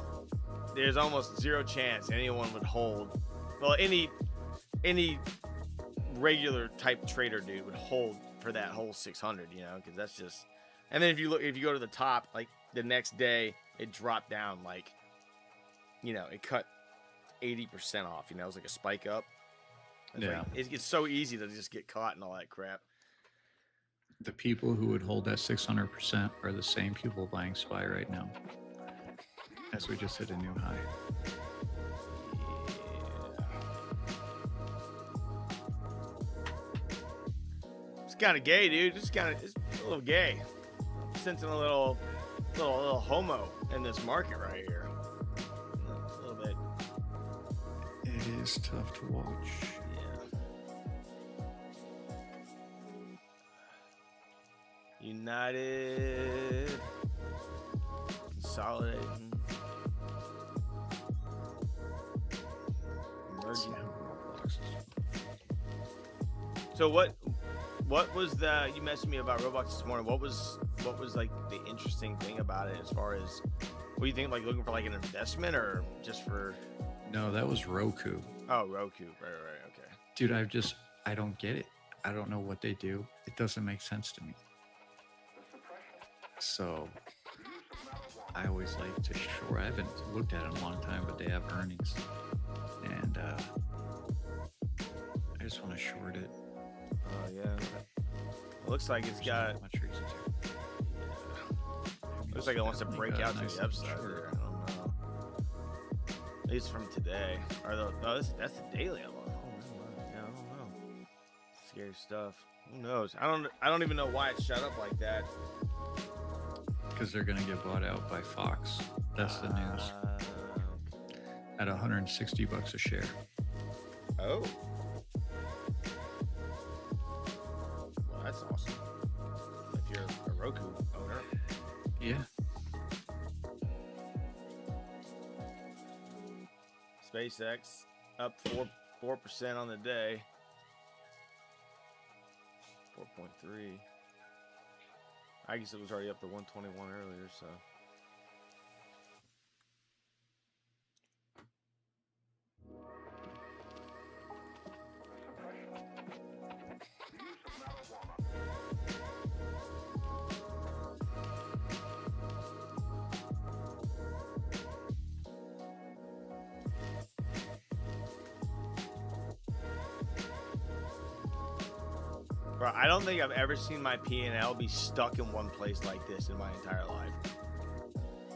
there's almost zero chance anyone would hold. Well, any regular type trader dude would hold for that whole 600, you know, because that's just. And then if you go to the top, like the next day, it dropped down, like, you know, it cut 80% off. You know, it was like a spike up. Yeah, like, it's so easy to just get caught in all that crap. the people who would hold that 600% are the same people buying SPY right now, as we just hit a new high. It's kind of gay, dude. It's a little gay. I'm sensing a little homo in this market right here. A little bit. It is tough to watch. Yeah. United. Consolidating. Emerging. So what was the, you messaged me about Roblox this morning. What was like the interesting thing about it as far as, what do you think, like looking for like an investment or just for? No, that was Roku. Oh, Roku. Right, okay. Dude, I don't get it. I don't know what they do. It doesn't make sense to me. So I always like to short. I haven't looked at it in a long time, but they have earnings. And I just want to short it. Oh, yeah. It looks like it's got much reason to. Yeah. Looks like it wants to break out to the upside here. I don't know. At least from today. Or that's the daily. Oh, yeah, I don't know. Scary stuff. Who knows? I don't even know why it shut up like that. Because they're gonna get bought out by Fox. That's the news. At $160 a share. Oh. Well, that's awesome. If you're a Roku owner. Yeah. SpaceX up 4% on the day. 4.3. I guess it was already up to 121 earlier, so. Bro, I don't think I've ever seen my P&L be stuck in one place like this in my entire life.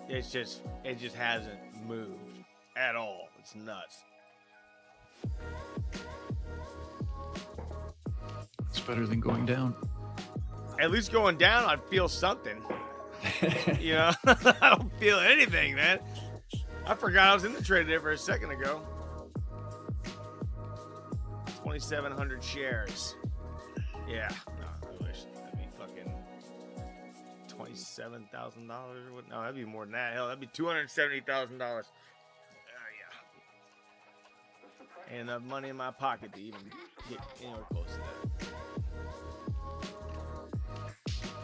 It just hasn't moved at all. It's nuts. It's better than going down. at least going down, I'd feel something. You know, I don't feel anything, man. I forgot I was in the trade today for a second ago. 2,700 shares. Yeah, no, I wish that'd be fucking $27,000 or what? No, that'd be more than that. Hell, that'd be $270,000. Yeah, and enough money in my pocket to even get anywhere close to that.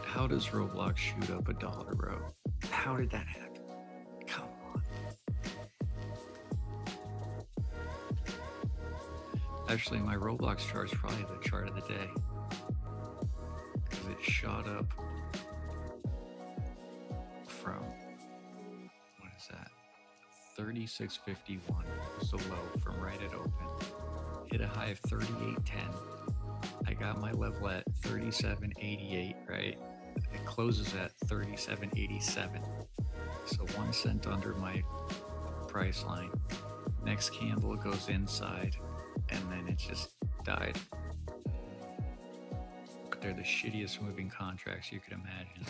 How does Roblox shoot up $1, bro? How did that happen? Come on. Actually, my Roblox chart's probably the chart of the day. Because it shot up from, what is that? 36.51 was the low from right at open. Hit a high of 38.10. I got my level at 37.88, right? It closes at 37.87. So 1 cent under my price line. Next candle goes inside, and then it just died. They're the shittiest moving contracts you could imagine.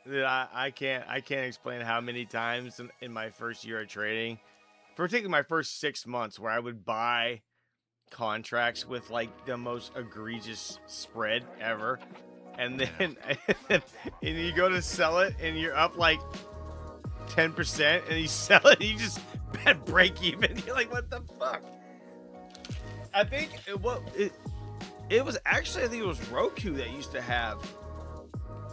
Dude, I can't explain how many times in my first year of trading, particularly my first 6 months, where I would buy contracts with like the most egregious spread ever, and then and you go to sell it and you're up like 10%, and you sell it and you just break even. You're like, what the fuck? I think it was actually, I think it was Roku that used to have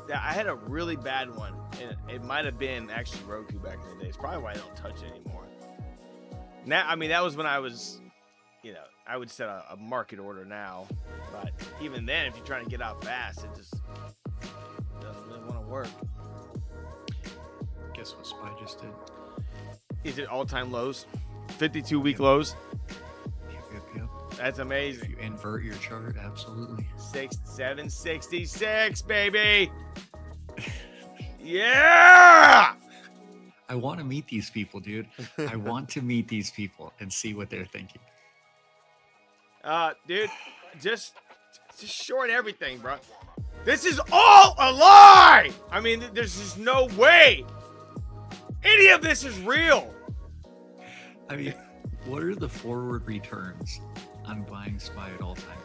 that. I had a really bad one, and it might have been actually Roku back in the day. It's probably why I don't touch it anymore. Now, I mean, that was when I was, you know, I would set a market order now, but even then, if you're trying to get out fast, it just doesn't really want to work. Guess what SPY just did? Is it all-time lows? 52-week lows? Yep. That's amazing. If you invert your chart, absolutely. 766, baby. Yeah. I want to meet these people, dude. I want to meet these people and see what they're thinking. Dude, just short everything, bro. This is all a lie. I mean, there's just no way any of this is real. I mean, what are the forward returns on buying SPY at all-time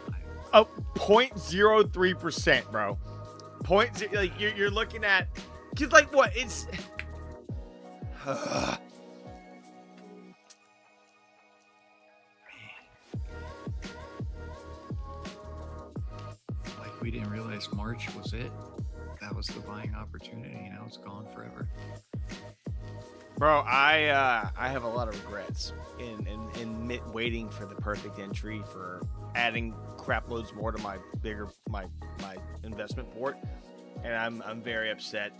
high? 0.03%, bro. Like you're looking at, cause like what it's. Like we didn't realize March was it. That was the buying opportunity. You know, it's gone forever. Bro, I have a lot of regrets in waiting for the perfect entry, for adding crap loads more to my investment port, and I'm very upset.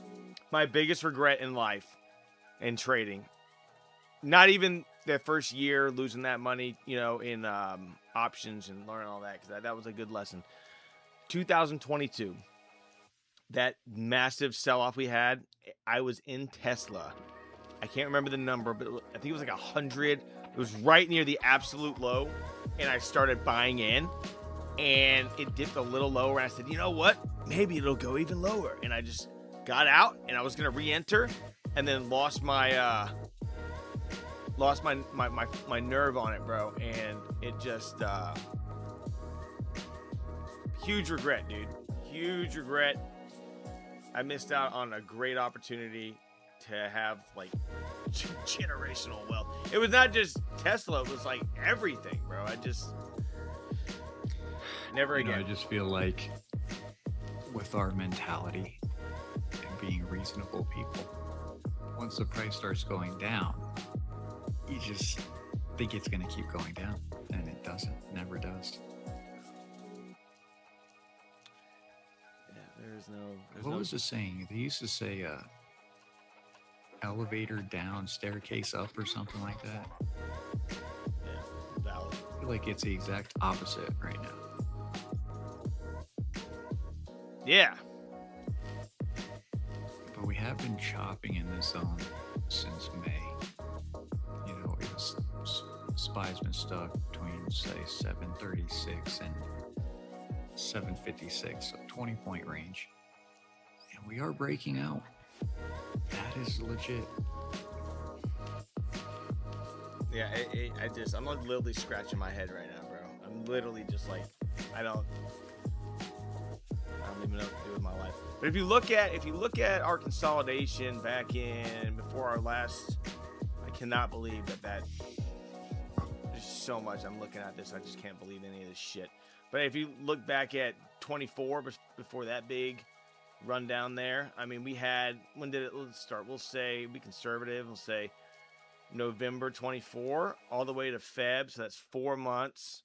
My biggest regret in life, in trading, not even the first year losing that money, you know, in options and learning all that, because that was a good lesson. 2022, that massive sell-off we had, I was in Tesla. I can't remember the number, but I think it was like 100. It was right near the absolute low, and I started buying in, and it dipped a little lower, and I said, you know what? Maybe it'll go even lower. And I just got out, and I was gonna re-enter, and then lost my nerve on it, bro. And it just huge regret, dude. Huge regret. I missed out on a great opportunity to have like generational wealth. It was not just Tesla, it was like everything, bro. I just never again. I just feel like with our mentality and being reasonable people, once the price starts going down, you just think it's going to keep going down, and it doesn't. It never does. Yeah, there's no. What was the saying? They used to say, elevator down, staircase up, or something like that. Yeah, valid. I feel like it's the exact opposite right now. Yeah. But we have been chopping in this zone since May. You know, it was SPY's been stuck between say 736 and 756, so 20-point range. And we are breaking out. That is legit. Yeah, I'm like literally scratching my head right now, bro. I'm literally just like, I don't even know what to do with my life. But if you look at our consolidation back in before our last, I cannot believe that there's so much. I'm looking at this, I just can't believe any of this shit. But if you look back at 24 before that big rundown there, I mean, we had, when did it start? We'll say, be conservative. We'll say November 24 all the way to Feb, so that's 4 months.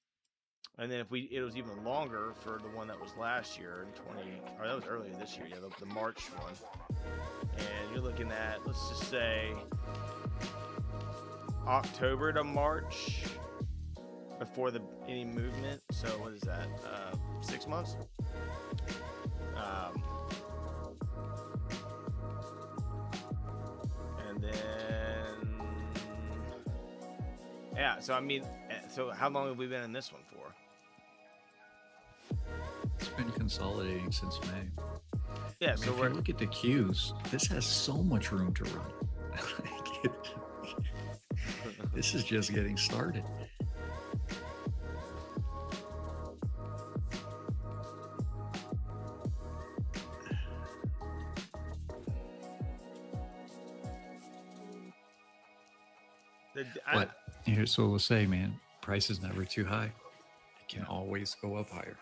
And then it was even longer for the one that was last year in 20, or that was earlier this year, yeah, the March one. And you're looking at, let's just say October to March before any movement. So what is that? 6 months. And then yeah. So I mean, so how long have we been in this one for? It's been consolidating since May. Yeah. I mean, So if you look at the queues, this has so much room to run. This is just getting started. But here's what we'll say, man. Price is never too high. It can always go up higher.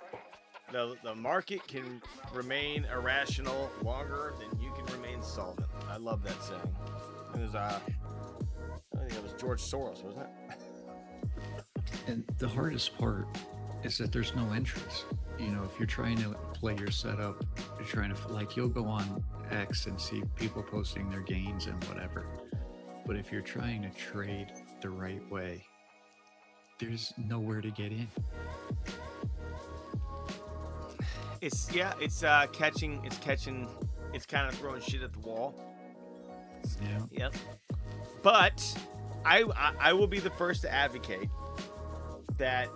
The market can remain irrational longer than you can remain solvent. I love that saying. It was I think it was George Soros, wasn't it? And the hardest part is that there's no entries. You know, if you're trying to play your setup, you're trying to, like, you'll go on X and see people posting their gains and whatever. But if you're trying to trade the right way, there's nowhere to get in. It's catching, it's kind of throwing shit at the wall. Yeah. Yep. But I will be the first to advocate that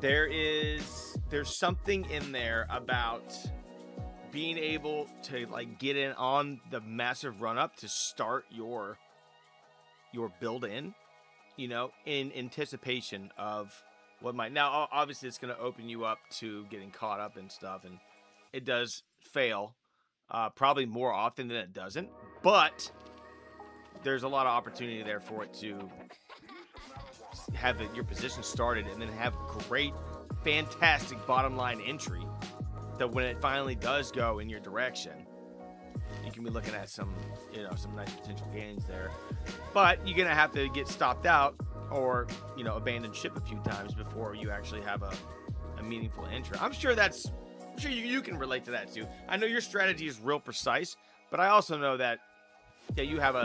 there's something in there about being able to like get in on the massive run up to start your build in, you know, in anticipation of what might. Now obviously it's going to open you up to getting caught up in stuff, and it does fail probably more often than it doesn't, but there's a lot of opportunity there for it to have your position started and then have great, fantastic bottom line entry that when it finally does go in your direction, you can be looking at some nice potential gains there. But you're going to have to get stopped out or, you know, abandon ship a few times before you actually have a meaningful entry. I'm sure you can relate to that too. I know your strategy is real precise, but I also know that you have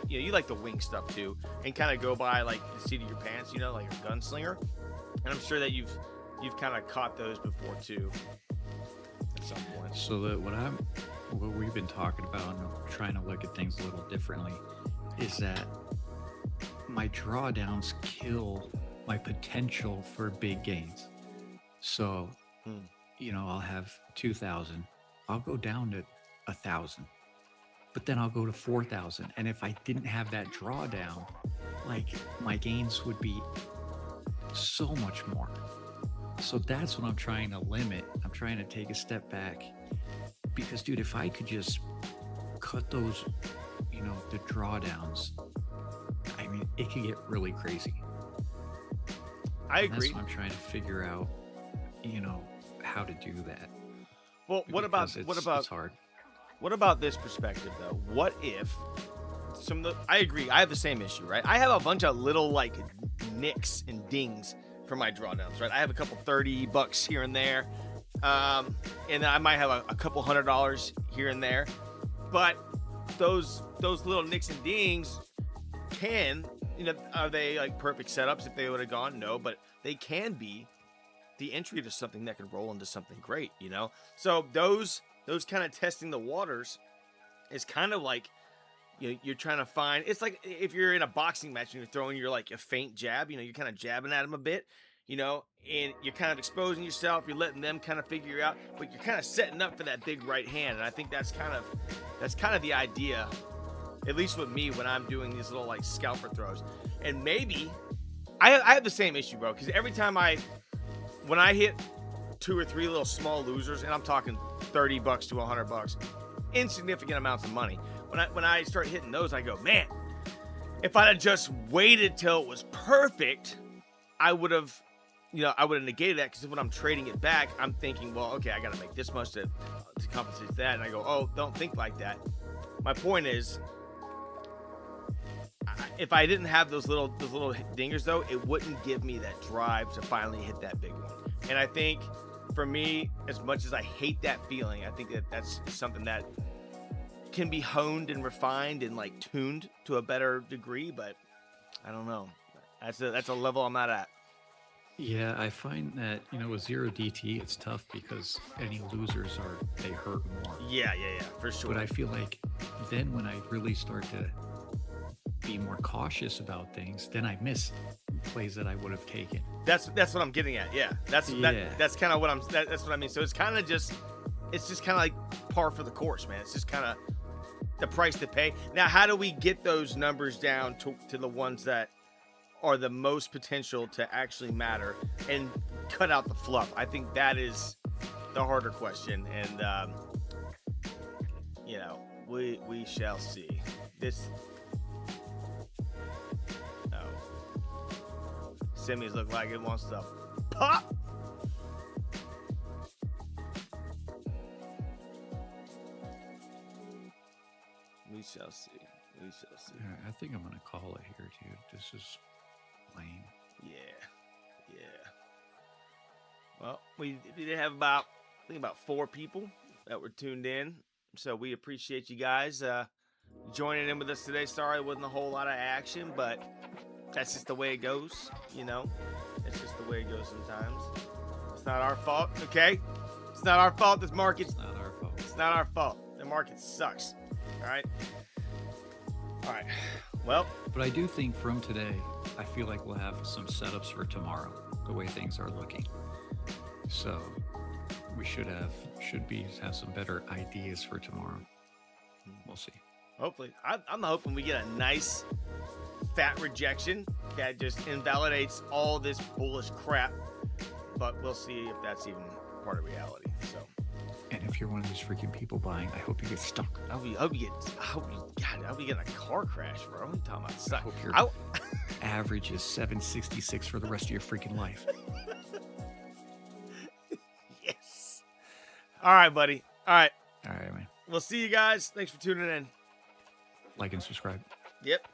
you like the wing stuff too, and kind of go by like the seat of your pants, you know, like a gunslinger. And I'm sure that you've kind of caught those before too, at some point. So that what we've been talking about and trying to look at things a little differently is that my drawdowns kill my potential for big gains. So, you know, I'll have 2,000. I'll go down to 1,000. But then I'll go to 4,000. And if I didn't have that drawdown, like, my gains would be so much more. So that's what I'm trying to limit. I'm trying to take a step back. Because, dude, if I could just cut those, you know, the drawdowns, I mean, it could get really crazy. I agree. That's what I'm trying to figure out, you know, how to do that. Well, it's hard. What about this perspective though? What if I agree. I have the same issue, right? I have a bunch of little like nicks and dings for my drawdowns, right? I have a couple $30 here and there. And I might have a couple $100 here and there. But those little nicks and dings can, you know, are they like perfect setups if they would have gone? No, but they can be the entry to something that can roll into something great, you know? So those kind of testing the waters is kind of like you're trying to find. It's like if you're in a boxing match and you're throwing your like a feint jab. You're kind of jabbing at them a bit. And you're kind of exposing yourself. You're letting them kind of figure you out, but you're kind of setting up for that big right hand. And I think that's kind of the idea, at least with me when I'm doing these little like scalper throws. And maybe I have the same issue, bro. Because every time when I hit 2 or 3 little small losers, and I'm talking $30 to $100, insignificant amounts of money. When I start hitting those, I go, man, if I'd have just waited till it was perfect, I would have negated that. Because when I'm trading it back, I'm thinking, well, okay, I got to make this much to compensate that, and I go, oh, don't think like that. My point is, if I didn't have those little dingers, though, it wouldn't give me that drive to finally hit that big one. And I think for me, as much as I hate that feeling, I think that's something that can be honed and refined and like tuned to a better degree. But I don't know. That's a level I'm not at. Yeah, I find that, with zero DT, it's tough because any losers they hurt more. Yeah, for sure. But I feel like then when I really start to be more cautious about things, then I miss plays that I would have taken. That's what I'm getting at. Yeah, that's kind of what that's what I mean. So it's kind of just like par for the course, man. It's just kind of the price to pay. Now, how do we get those numbers down to the ones that are the most potential to actually matter and cut out the fluff? I think that is the harder question, and we shall see. Simmy's look like it wants to pop. We shall see. Yeah, I think I'm gonna call it here, dude. This is lame. Yeah. Well, we did have about 4 people that were tuned in, so we appreciate you guys joining in with us today. Sorry, it wasn't a whole lot of action, but that's just the way it goes, It's just the way it goes sometimes. It's not our fault, okay? It's not our fault. This market. It's not our fault. It's not our fault. The market sucks. All right. Well, but I do think from today, I feel like we'll have some setups for tomorrow. The way things are looking, so we should have some better ideas for tomorrow. We'll see. Hopefully, I'm hoping we get a nice fat rejection that just invalidates all this bullish crap, but we'll see if that's even part of reality. So, and if you're one of those freaking people buying, I hope you get stuck. I hope you get a car crash, bro. What are you talking about? Stuck. I hope your average is 766 for the rest of your freaking life. Yes. All right, buddy. All right, man. We'll see you guys. Thanks for tuning in. Like and subscribe. Yep.